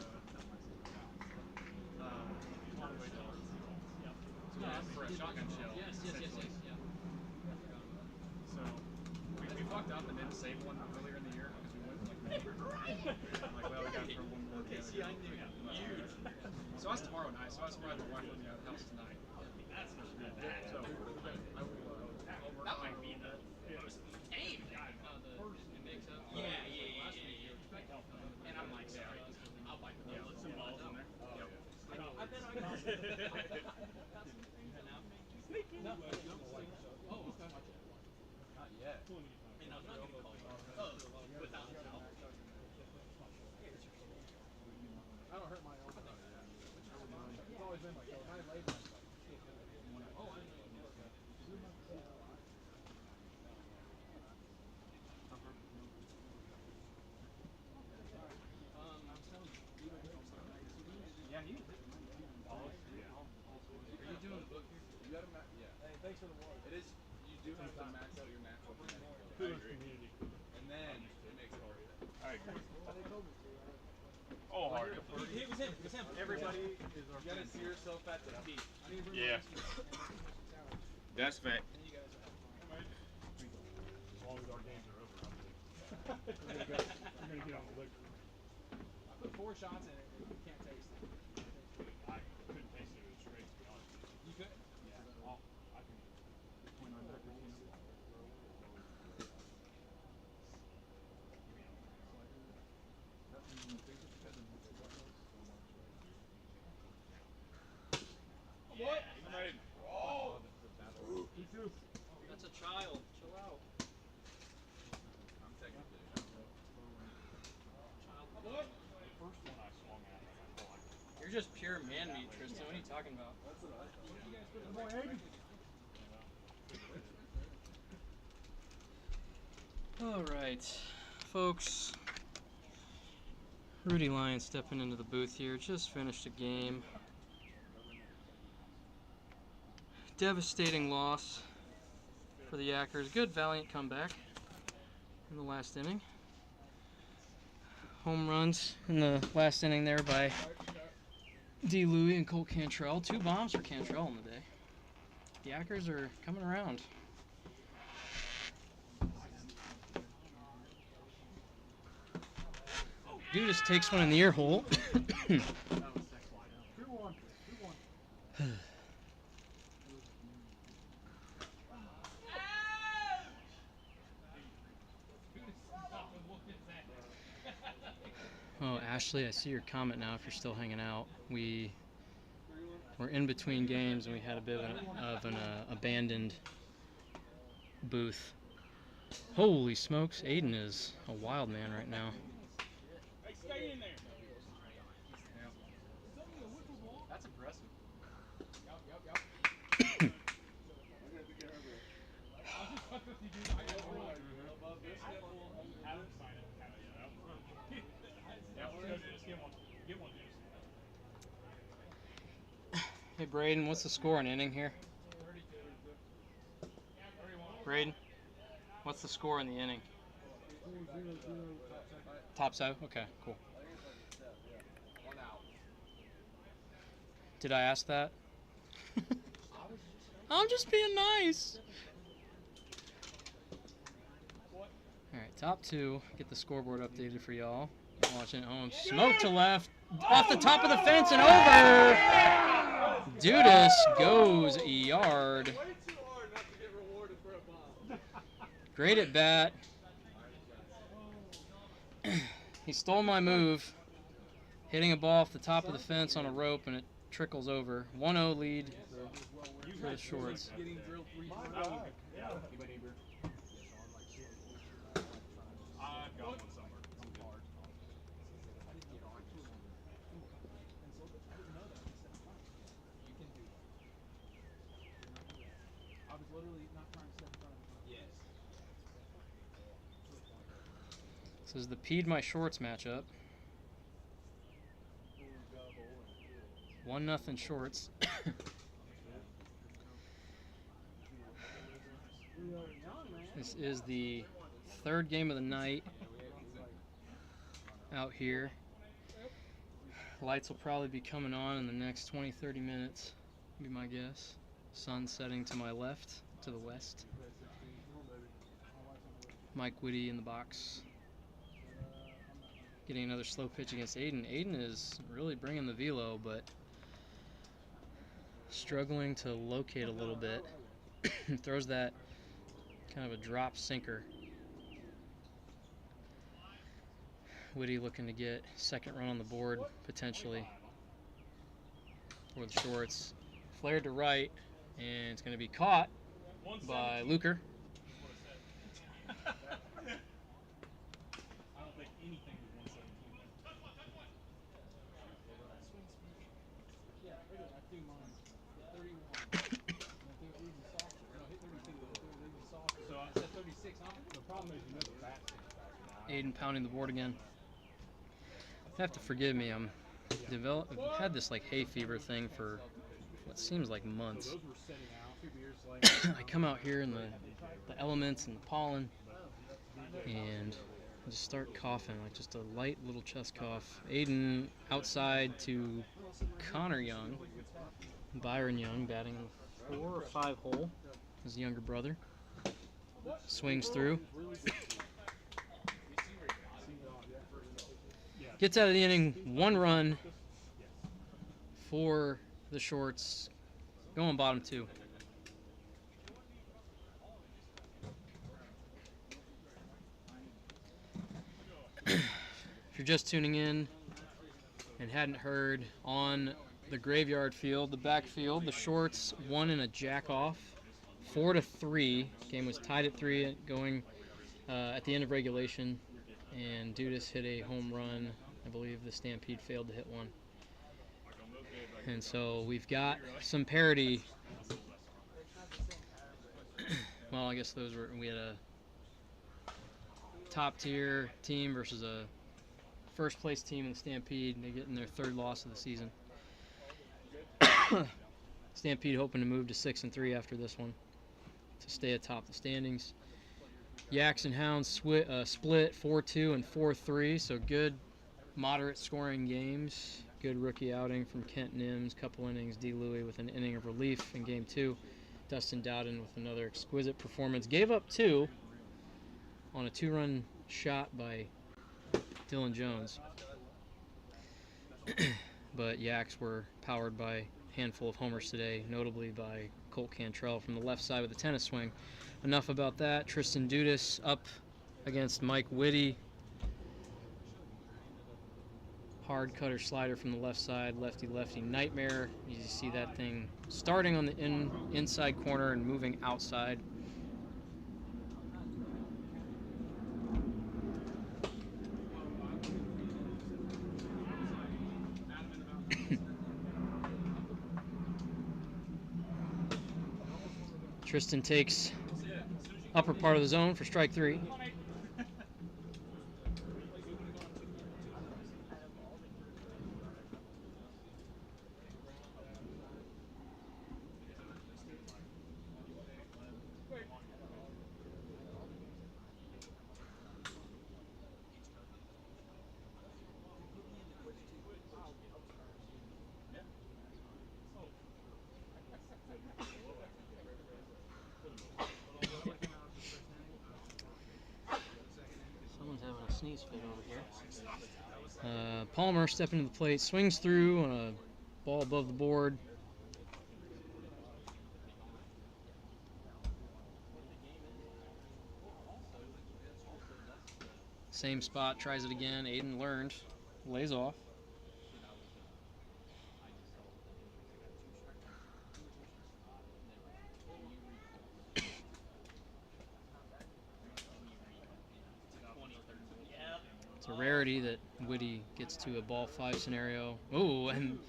for a shotgun shell. Yes. Essentially. Yeah. So we fucked up and didn't save one earlier in the year because we went like like, well, we got to throw one more together. See, I knew you. So that's tomorrow night. So I was surprised my wife let me out of the house tonight. That's not that bad. So I will. I'll work That on might be the most tame guy. It makes up. Yeah. And I'm like, sorry, I'll bite the bullet. Some balls in there. Yep. I bet I got Not yet. And I'm not gonna call you without a towel. I don't hurt my elbow. It's always been like that. When I laid myself, oh, I know. Yeah, you. Are you doing the book here? You got to max. Yeah. Hey, thanks for the water. It is. You do have to max out your natural genetic ability. I agree. And then it makes it worth it. I agree. They told me to. Oh, hard. It was him. It was him. Everybody is our You gotta see yourself at the peak. Yeah. That's fact. As long as our games are over, I'm good. We're gonna get on the liquor. I put 4 shots in it and you can't taste it. I couldn't taste it straight, to be honest with you. You could? Yeah. Well, I can point on that. What? Oh. That's a child. Chill out. I'm technically Child. The first one I swung at, I felt like You're just pure man meat, Tristan. What are you talking about? All right, folks. Rudy Lyon stepping into the booth here. Just finished a game. Devastating loss for the Yackers. Good, valiant comeback in the last inning. Home runs in the last inning there by D. Louie and Colt Cantrell. 2 bombs for Cantrell in the day. The Yackers are coming around. Dudas takes one in the ear hole. 2-1. Oh, Ashley, I see your comment now if you're still hanging out. We're in between games and we had a bit of an abandoned booth. Holy smokes, Aiden is a wild man right now. Stay in there. That's aggressive. Hey Braden, what's the score in inning here? Braden, what's the score in the inning? Top 7? Okay, cool. Did I ask that? I'm just being nice. Alright, top 2. Get the scoreboard updated for y'all. Watching at home. Smoke to left. Off the top of the fence and over. Dudas goes yard. Great at bat. He stole my move. Hitting a ball off the top of the fence on a rope and it trickles over. 1-0 lead for the Shorts. I've got one somewhere. I was literally not trying to step in front of him. Yes. This is the Peed My Shorts matchup. 1-0 Shorts. This is the third game of the night out here. Lights will probably be coming on in the next 20-30 minutes, be my guess. Sun setting to my left, to the west. Mike Whitty in the box. Getting another slow pitch against Aiden. Aiden is really bringing the velo, but struggling to locate a little bit. Throws that kind of a drop sinker. Whitty looking to get second run on the board, potentially, for the Shorts. Flared to right, and it's going to be caught by Luker. I don't think anything was 117. Yeah, look at that. I threw mine. Hit 31. Even softer. No, hit 32. Even softer. So I said 36, huh? The problem is, you know, the bat sticks back now. Aiden pounding the board again. You have to forgive me. I've had this like hay fever thing for what seems like months. So those were setting out. 2 beers later. I come out here in the elements and the pollen, and I just start coughing, like just a light little chest cough. Aiden outside to Connor Young, Byron Young batting in the 4 or 5 hole. His younger brother swings through. Gets out of the inning, 1 run for the Shorts, going bottom 2. If you're just tuning in and hadn't heard, on the graveyard field, the backfield, the Shorts won in a jack-off, 4-3. Game was tied at 3 going at the end of regulation, and Dudas hit a home run. I believe the Stampede failed to hit one. And so we've got some parity. Well, I guess we had a top tier team versus a first place team in the Stampede. They're getting their 3rd loss of the season. Stampede hoping to move to 6-3 after this one to stay atop the standings. Yaks and Hounds split 4-2 and 4-3, so good moderate scoring games. Good rookie outing from Kent Nims, couple innings. D. Louie with an inning of relief in game 2. Dustin Dowden with another exquisite performance. Gave up 2 on a 2-run shot by Dylan Jones. But Yaks were powered by a handful of homers today, notably by Colt Cantrell from the left side with a tennis swing. Enough about that. Tristan Dudas up against Mike Whitty. Hard cutter slider from the left side, lefty-lefty nightmare. You see that thing starting on the inside corner and moving outside. Tristan takes upper part of the zone for strike 3. Sneeze fit over here. Palmer stepping to the plate, swings through on a ball above the board. Same spot, tries it again. Aiden learned, lays off. It's a rarity that Whitty gets to a ball 5 scenario. Oh, and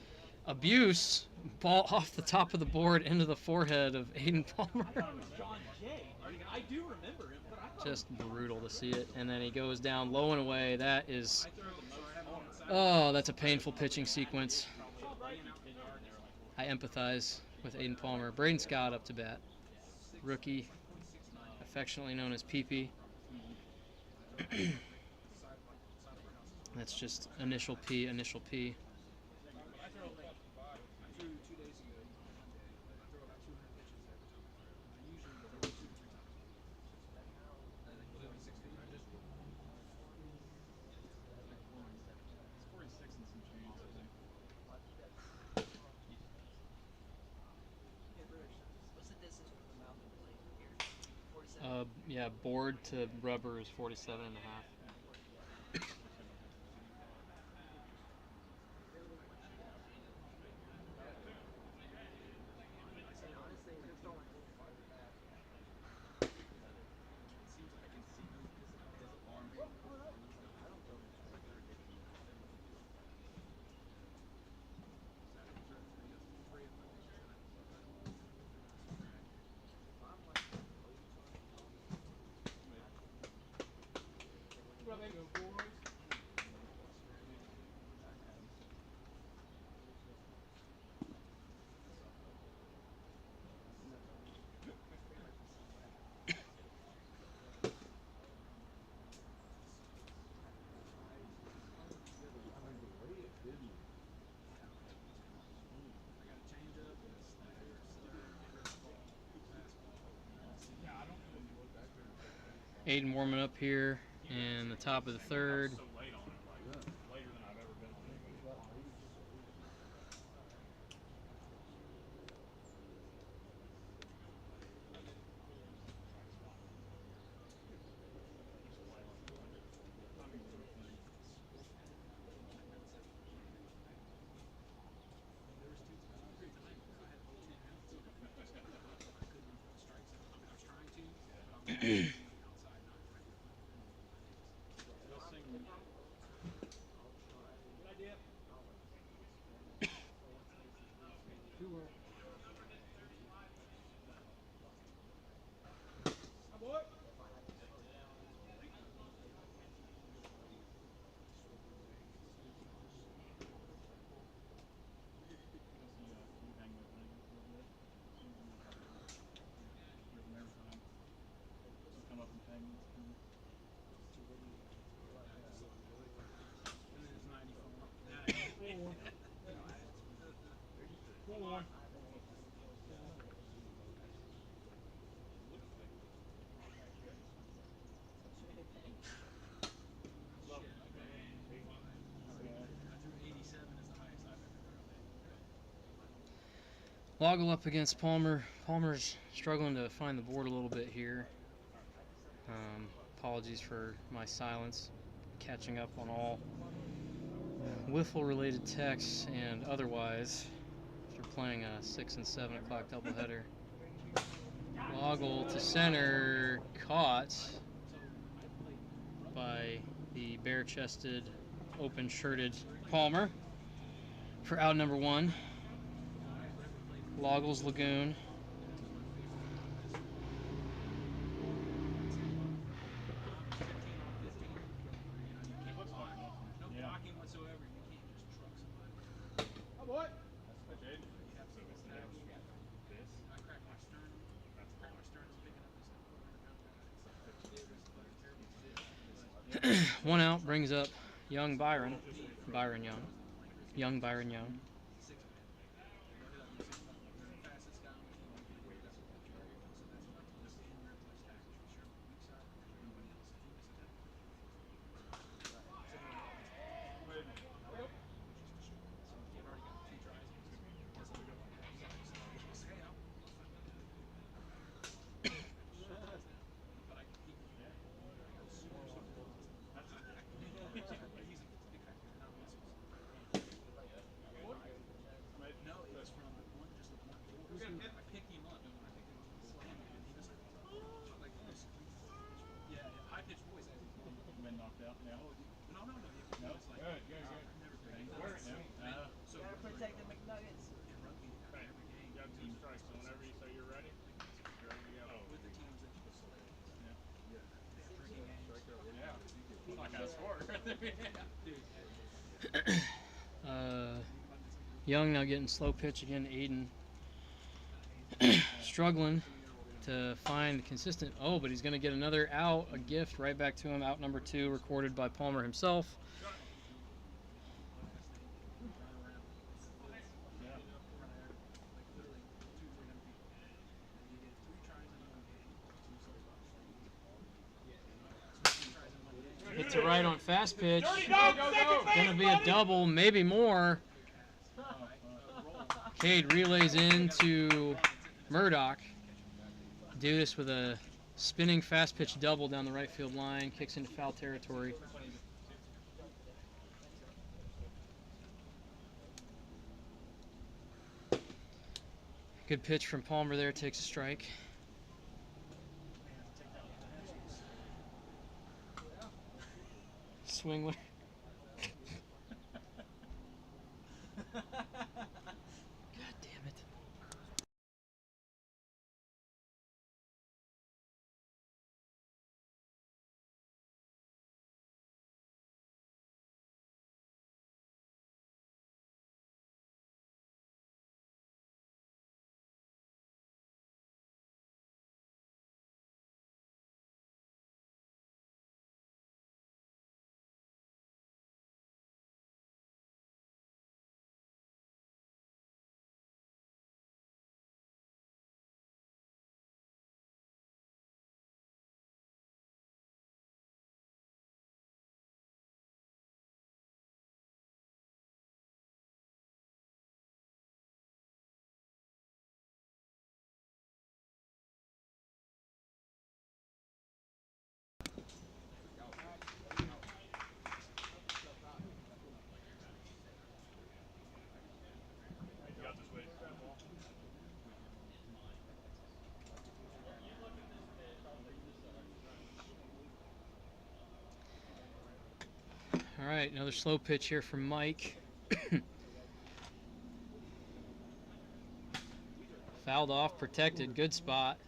abuse, ball off the top of the board into the forehead of Aiden Palmer. I do remember him, but I Just brutal to see it. And then he goes down low and away. That is, oh, that's a painful pitching sequence. I empathize with Aiden Palmer. Braden Scott up to bat. Rookie, affectionately known as PP. That's just initial P, initial P. I threw 2 days ago, Monday. I throw about 200 pitches every time I throw. I usually throw 2 to 3 times a week. Will it be 6 feet? It's 46 and some change, I think. What's the distance from the mound to the plate from here? 47? Yeah, board to rubber is 47 and a half. Aiden warming up here in the top of the third. So late on it, like later than I've ever been on anybody. Loggle up against Palmer. Palmer's struggling to find the board a little bit here. Apologies for my silence. Catching up on all Wiffle related texts and otherwise after playing a 6 and 7 o'clock doubleheader. Loggle to center, caught by the bare-chested, open-shirted Palmer for out number 1. Loggles Lagoon. No blocking whatsoever. You can't just truck somebody. Oh boy! That's Jaden. I cracked my sternum. Cracked my sternum picking up this 400-pound guy. One out brings up young Byron. Byron Young. Young Byron Young. Young now getting slow pitch again. Aiden struggling to find consistent. Oh, but he's going to get another out, a gift right back to him. Out number 2, recorded by Palmer himself. Hit to right on fast pitch. Gonna be a double, maybe more. Cade relays into Murdoch. Dudas with a spinning fast pitch double down the right field line, kicks into foul territory. Good pitch from Palmer there, takes a strike. Swingler. God damn it. All right, another slow pitch here from Mike. Fouled off, protected, good spot.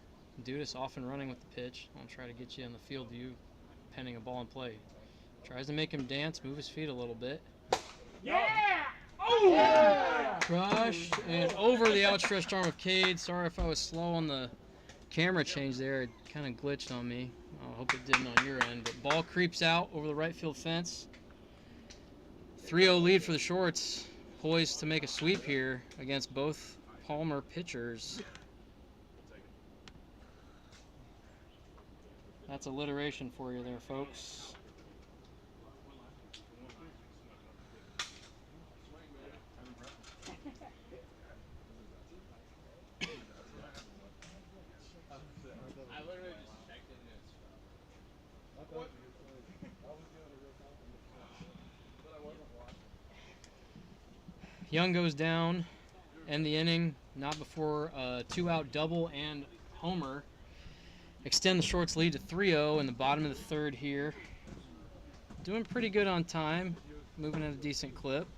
Dudas off and running with the pitch. I'll try to get you in the field view, pending a ball in play. Tries to make him dance, move his feet a little bit. Yeah! Oh! Yeah! Crushed and over the outstretched arm of Cade. Sorry if I was slow on the camera change there. It kind of glitched on me. I hope it didn't on your end. But ball creeps out over the right field fence. 3-0 lead for the Shorts. Poised to make a sweep here against both Palmer pitchers. That's alliteration for you there, folks. I literally just checked into his phone. Young goes down, end the inning, not before a 2-out double and homer. Extend the Shorts lead to 3-0 in the bottom of the third here. Doing pretty good on time, moving at a decent clip.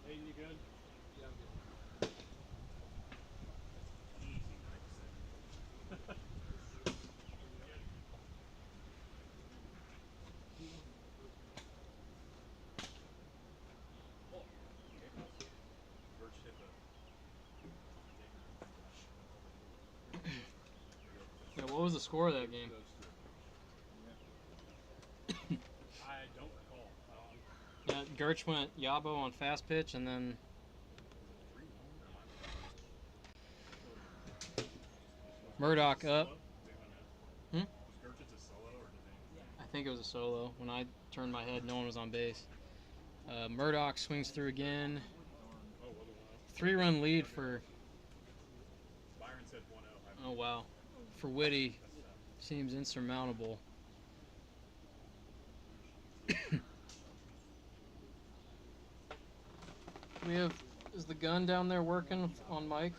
Aiden, you good? Yeah, what was the score of that game? I don't recall. Yeah, Gertz went Yabo on fast pitch, and then Murdoch up. I think it was a solo. When I turned my head, no one was on base. Murdoch swings through again. 3-run lead for. Byron said 1-0. Oh wow, for Whitty, seems insurmountable. Is the gun down there working on Mike?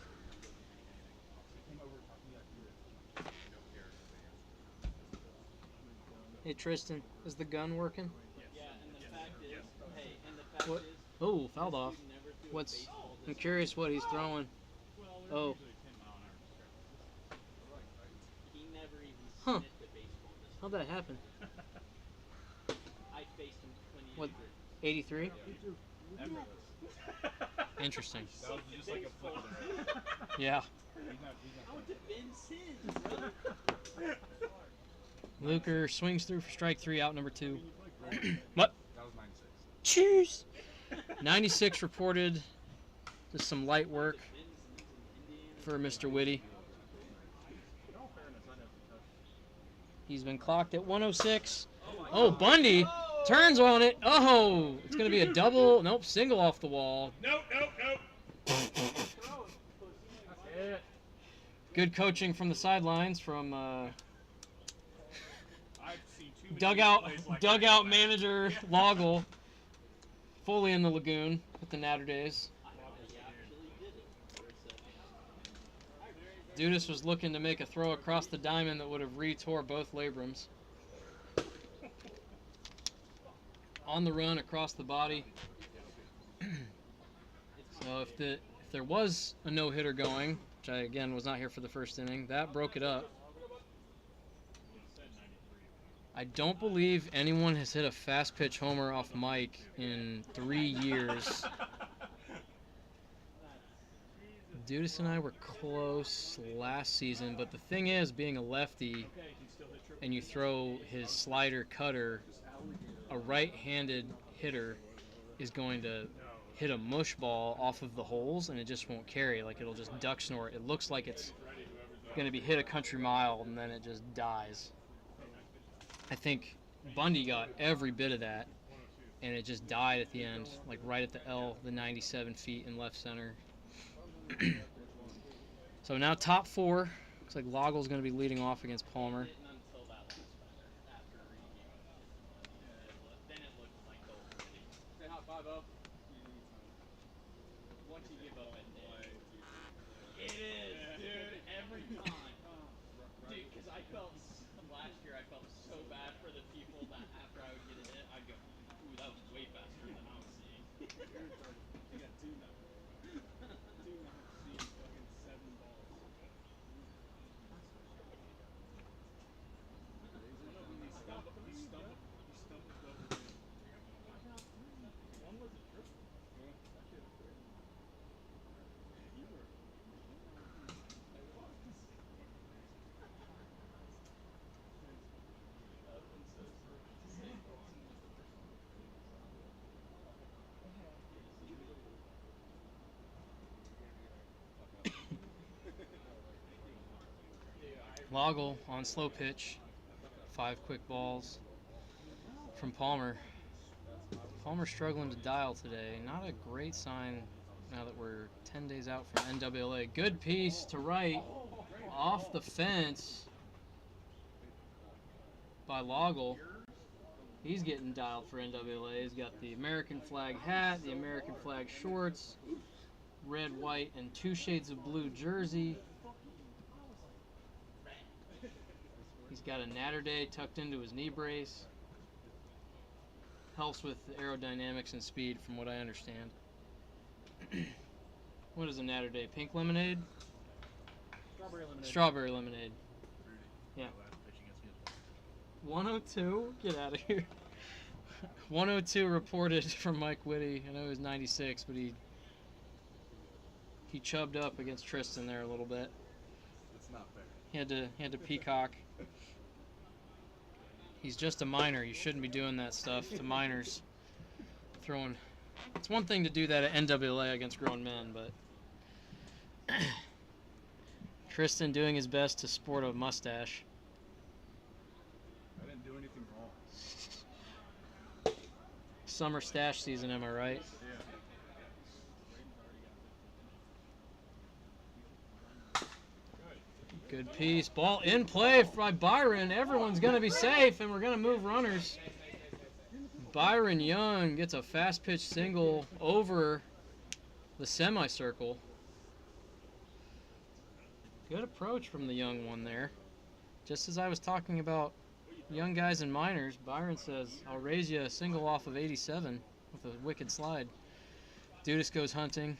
Hey Tristan, is the gun working? Yeah, and the fact is, hey, and the fact What? is, Oh, fouled off. we've never threw a What's baseball I'm curious what he's throwing. Oh, He never even Huh. sniffed a baseball this how'd that happen? I faced him when he What? injured. 83? Effortless. Interesting. That was just like a flip of the wrist. Yeah. He's not I went to Ben Sims, brother. Luker swings through for strike 3, out number 2. What? That was 96. Cheers. 96 reported. Just some light work for Mr. Whitty. In all fairness, I never touched He's been clocked at 106. Oh, Bundy turns on it. Oh, it's going to be a double. Nope, single off the wall. Nope, nope, nope. it. Good coaching from the sidelines from I've seen too many dugout plays like dugout that. manager Loggle. Fully in the lagoon with the Natter Days. Dudas was looking to make a throw across the diamond that would have re-tore both labrums. On the run across the body. So if there was a no-hitter going, which I again was not here for the first inning, that broke it up. I don't believe anyone has hit a fast pitch homer off Mike in 3 years. Dudas and I were close last season, but the thing is, being a lefty and you throw his slider cutter, a right-handed hitter is going to hit a mush ball off of the holes and it just won't carry. Like, it'll just duck snort. It looks like it's going to be hit a country mile and then it just dies. I think Bundy got every bit of that and it just died at the end, like right at the L, the 97 feet in left center. So now top 4. Looks like Loggle's going to be leading off against Palmer. Didn't until that last batter after reading it. Then it looked like the whole thing. Say hot 5-0. Once you give up at day. It is, dude. Every time. Dude, because I felt, last year I felt so bad for the people that after I would get a hit, I'd go, ooh, that was way faster than I was seeing. You got 2 now. 2 now. See fucking 7 balls. One was a triple. Loggle on slow pitch. 5 quick balls from Palmer. Palmer struggling to dial today. Not a great sign now that we're 10 days out from NWLA. Good piece to right. Off the fence by Loggle. He's getting dialed for NWLA. He's got the American flag hat, the American flag shorts, red, white, and 2 shades of blue jersey. He's got a Natter Day tucked into his knee brace. Helps with aerodynamics and speed, from what I understand. What is a Natter Day? Pink lemonade? Strawberry lemonade. Strawberry lemonade. Yeah. 102? Get out of here. 102 reported from Mike Whitty. I know he was 96, but he chubbed up against Tristan there a little bit. It's not fair. He had to peacock. He's just a minor. You shouldn't be doing that stuff to minors. Throwing. It's one thing to do that at NWA against grown men, but Tristan doing his best to sport a mustache. I didn't do anything wrong. Summer stash season, am I right? Good piece. Ball in play by Byron. Everyone's going to be safe, and we're going to move runners. Byron Young gets a fast pitch single over the semicircle. Good approach from the young one there. Just as I was talking about young guys and minors, Byron says, I'll raise you a single off of 87 with a wicked slide. Dudas goes hunting.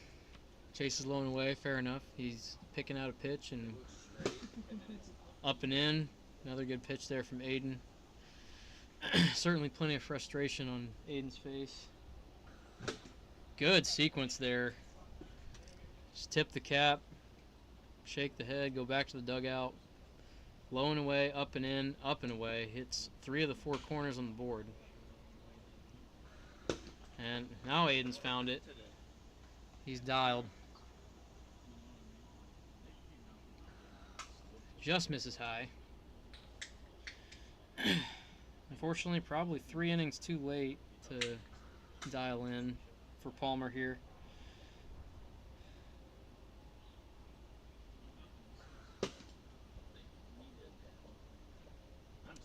Chase is low and away, fair enough. He's picking out a pitch and up and in. Another good pitch there from Aiden. Certainly plenty of frustration on Aiden's face. Good sequence there. Just tip the cap, shake the head, go back to the dugout. Low and away, up and in, up and away. Hits 3 of the 4 corners on the board. And now Aiden's found it. He's dialed. Just misses high. Unfortunately, probably 3 innings too late to dial in for Palmer here.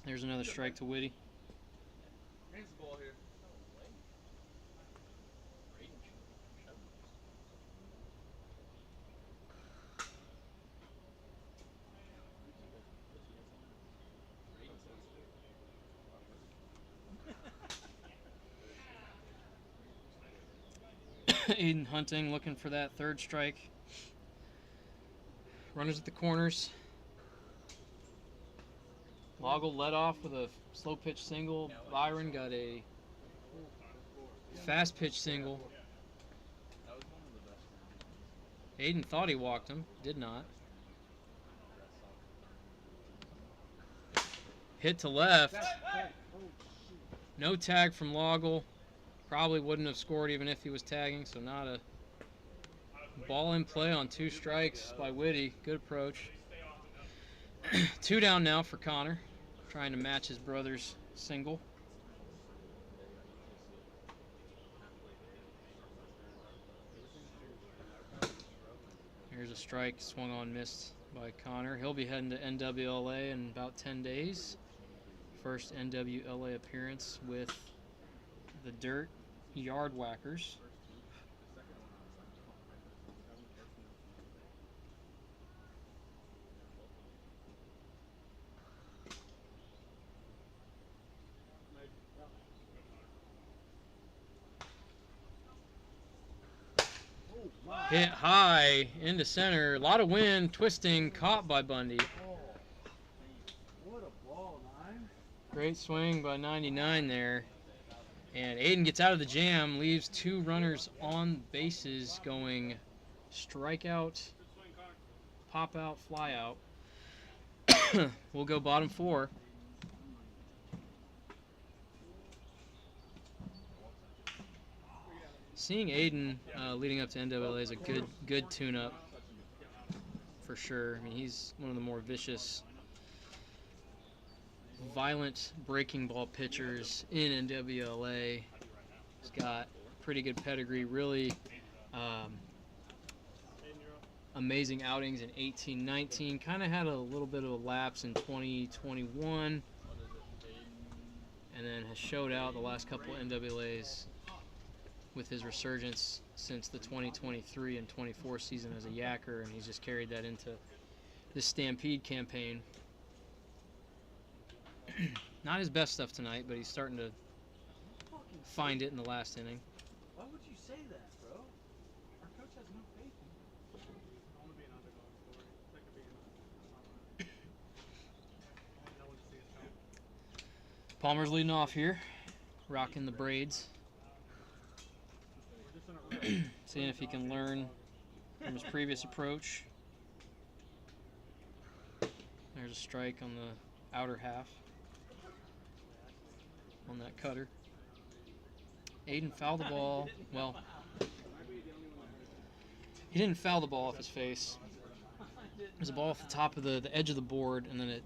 There's another strike to Whitty. Hands the ball here. Aiden hunting, looking for that 3rd strike. Runners at the corners. Loggle led off with a slow pitch single. Byron got a fast pitch single. Aiden thought he walked him, did not. Hit to left. No tag from Loggle. Probably wouldn't have scored even if he was tagging, so not a ball in play on 2 strikes by Whitty. Good approach. 2 down now for Connor, trying to match his brother's single. Here's a strike, swung on, missed by Connor. He'll be heading to NWLA in about 10 days. First NWLA appearance with the Dirt Yard Whackers. Hit high into center. A lot of wind, twisting, caught by Bundy. What a ball, 9. Great swing by 99 there. And Aiden gets out of the jam, leaves 2 runners on bases going strikeout, pop out, fly out. We'll go bottom 4. Seeing Aiden leading up to NWLA is a good tune-up for sure. I mean, he's one of the more vicious, violent breaking ball pitchers in NWLA. He's got pretty good pedigree, really amazing outings in 18-19. Kind of had a little bit of a lapse in 2021, and then has showed out the last couple NWLAs with his resurgence since the 2023 and 24 season as a yacker, and he's just carried that into this Stampede campaign. Not his best stuff tonight, but he's starting to find it in the last inning. Why would you say that, bro? Our coach has no faith in you. I want to be an underdog story. That could be an no one to see us help. Palmer's leading off here, rocking the braids. We're just in a row. Seeing if he can learn from his previous approach. There's a strike on the outer half on that cutter. Aiden fouled the ball. Well, he didn't foul the ball off his face. There's a ball off the top of the edge of the board, and then it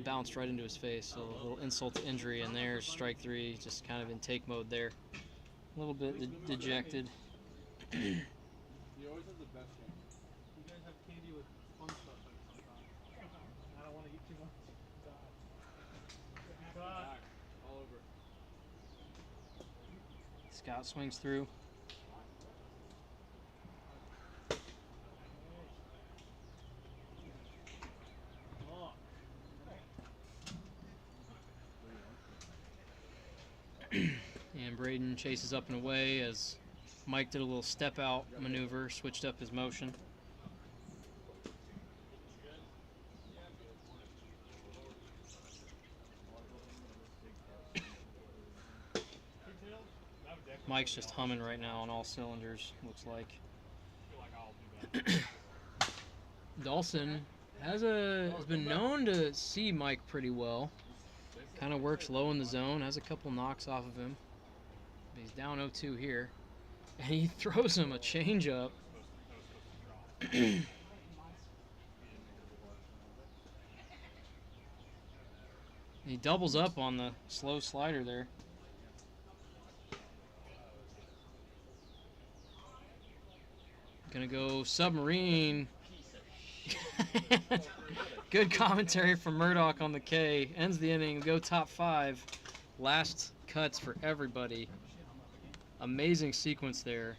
bounced right into his face. So a little insult to injury, and there's strike 3, just kind of in take mode there. A little bit dejected. He always has the best game. You guys have candy with fun stuff in it sometimes. I don't want to eat too much. God. All over. Scott swings through. And Braden chases up and away as Mike did a little step out maneuver, switched up his motion. Mike's just humming right now on all cylinders, looks like. Dawson has been known to see Mike pretty well. Kind of works low in the zone, has a couple knocks off of him. He's down 0-2 here. And he throws him a changeup. He doubles up on the slow slider there. Gonna go submarine. Good commentary from Murdoch on the K. Ends the inning. Go top 5. Last cuts for everybody. Amazing sequence there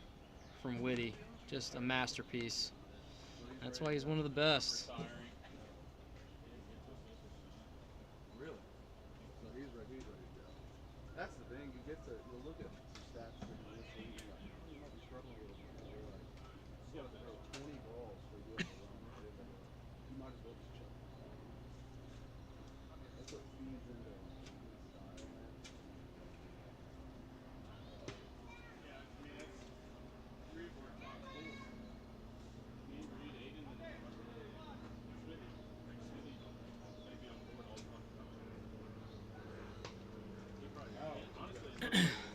from Whitty. Just a masterpiece. That's why he's one of the best. Really? So he's ready to go. That's the thing. You get to look at some stats for this week. You might be struggling a little bit. You're like, you got to throw 20 balls for you to run. You might as well just chuck. That's what feeds into his style, man.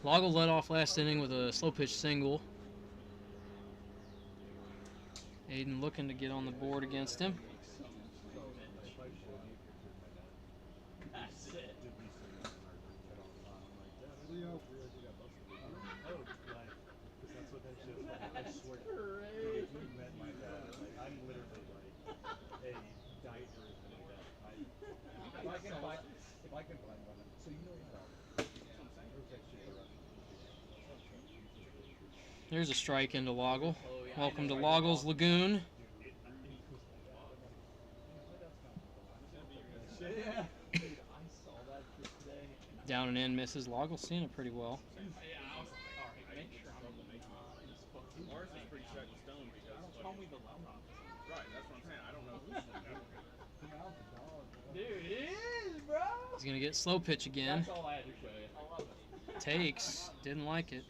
Loggle led off last inning with a slow pitch single. Aiden looking to get on the board against him. That's it. That's crazy. If I can find one, so you know how. There's a strike into Loggle. Welcome to Loggle's Lagoon. Down and in misses. Loggle's seeing it pretty well. Ours is pretty set in stone because right, that's what I'm saying. I don't know who's Dude, it is, bro. He's going to get slow pitch again. That's all I had to show you. I love it. Takes. Didn't like it.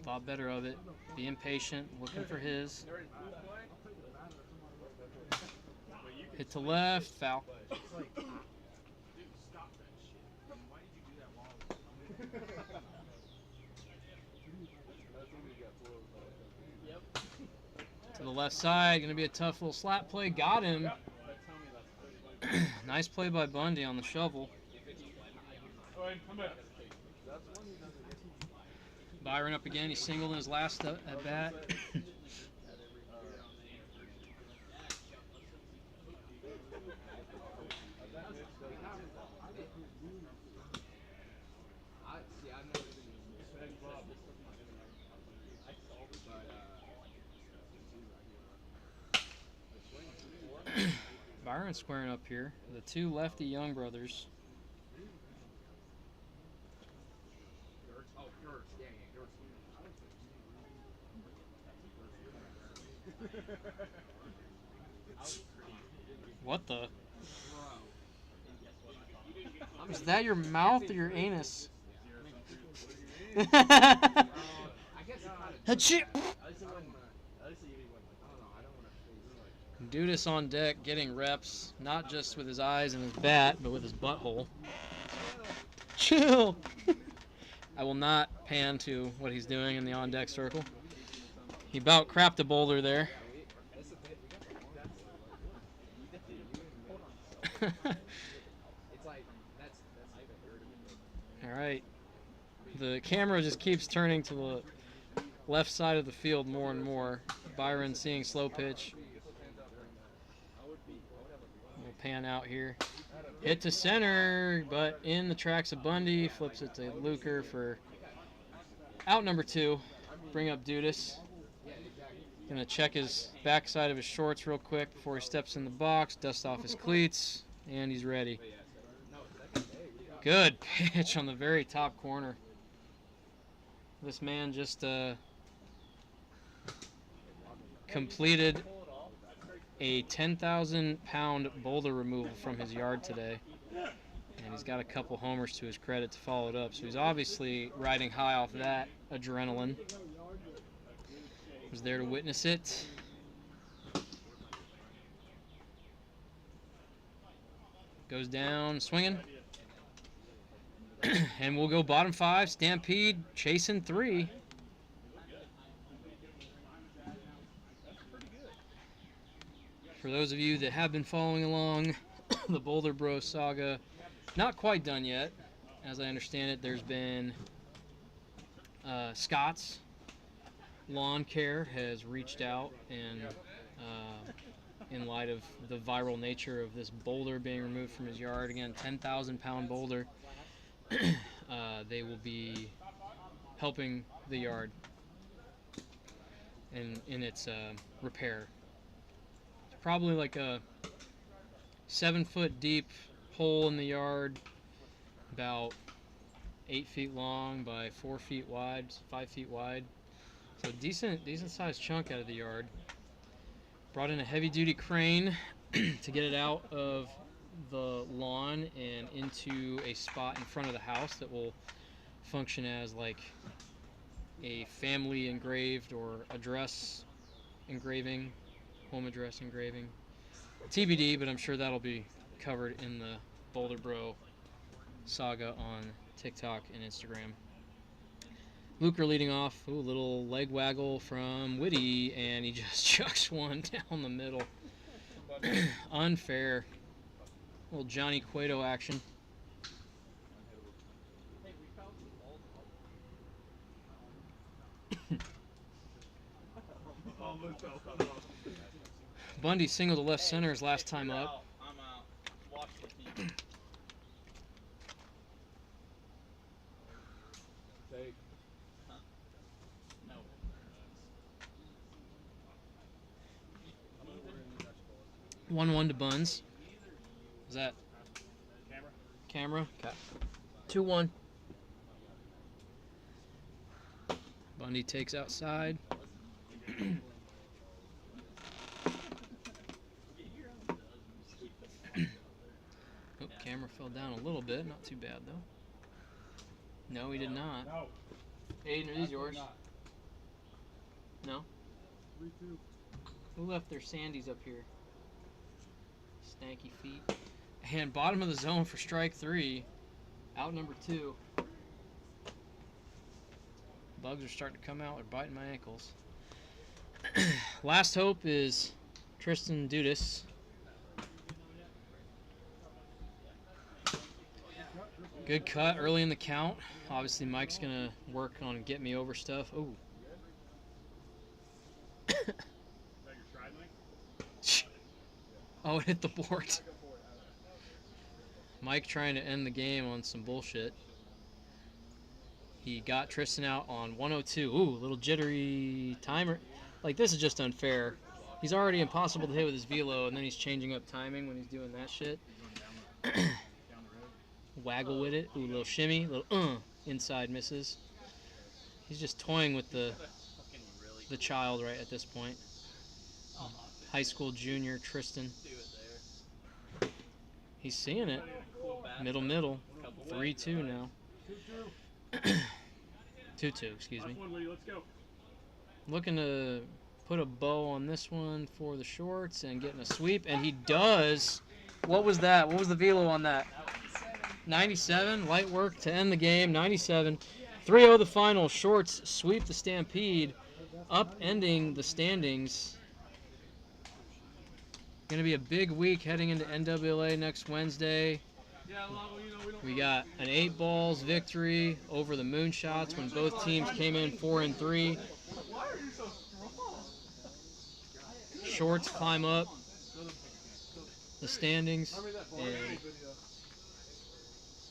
Thought better of it. Be impatient. Looking for his. Hit to left. Foul. dude, stop that shit. Why did you do that while To the left side. Going to be a tough little slap play. Got him. Nice play by Bundy on the shovel. Byron up again. He singled in his last at bat. Byron squaring up here. The two lefty Young brothers. What the? Is that your mouth or your anus? Achoo! Dudas on deck getting reps, not just with his eyes and his bat, but with his butthole. Chill! I will not pan to what he's doing in the on-deck circle. He about crapped a boulder there. All right. The camera just keeps turning to the left side of the field more and more. Byron seeing slow pitch. We'll pan out here. Hit to center, but in the tracks of Bundy. Flips it to Luker for out number 2. Bring up Dudas. Gonna check his backside of his shorts real quick before he steps in the box. Dust off his cleats, and he's ready. Good pitch on the very top corner. This man just completed a 10,000-pound boulder removal from his yard today. And he's got a couple homers to his credit to follow it up. So he's obviously riding high off that adrenaline. Was there to witness it. Goes down, swinging. And we'll go bottom 5, Stampede chasing 3. For those of you that have been following along, the Boulder Bros saga, not quite done yet. As I understand it, there's been Scott's Lawn Care has reached out and in light of the viral nature of this boulder being removed from his yard, again, 10,000-pound boulder, they will be helping the yard in its repair. It's probably like a 7-foot deep hole in the yard, about 8 feet long by 4 feet wide, 5 feet wide. So decent sized chunk out of the yard. Brought in a heavy duty crane to get it out of the lawn and into a spot in front of the house that will function as like a family engraved or address engraving, home address engraving. TBD, but I'm sure that'll be covered in the Boulder Bro saga on TikTok and Instagram. Luker leading off. Ooh, little leg waggle from Whitty, and he just chucks one down the middle. Unfair. Little Johnny Cueto action. Bundy singled to left center his last time up. I'm out. Watch the team. Take. No. 1-1 to Buns. Is that camera? Okay. 2-1. Bundy takes outside. Oh, camera fell down a little bit. Not too bad, though. No, he did not. Aiden, are these yours? No? 3-2. Who left their Sandies up here? Stanky feet. And bottom of the zone for strike 3. Out number 2. Bugs are starting to come out. They're biting my ankles. Last hope is Tristan Dudis. Good cut early in the count. Obviously, Mike's going to work on getting me over stuff. Ooh. Oh, it hit the board. Mike trying to end the game on some bullshit. He got Tristan out on 102. Ooh, little jittery timer. Like, this is just unfair. He's already impossible to hit with his velo, and then he's changing up timing when he's doing that shit. Waggle with it. Ooh, little shimmy. Little inside misses. He's just toying with the child right at this point. High school junior Tristan. He's seeing it. Middle. 3-2 now. 2-2, excuse me. Looking to put a bow on this one for the shorts and getting a sweep, and he does. What was that? What was the velo on that? 97, light work to end the game, 97. 3-0 the final. Shorts sweep the Stampede, upending the standings. Going to be a big week heading into NWA next Wednesday. We got an 8 balls victory over the Moonshots when both teams came in 4-3. Shorts climb up the standings, and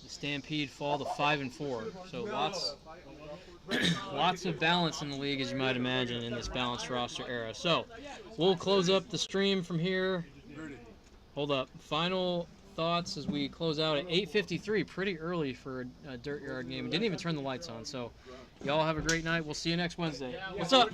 the Stampede fall to 5-4. So lots of balance in the league, as you might imagine, in this balanced roster era. So we'll close up the stream from here. Hold up. Final thoughts as we close out at 8:53. Pretty early for a dirt yard game. We didn't even turn the lights on. So y'all have a great night. We'll see you next Wednesday. What's up?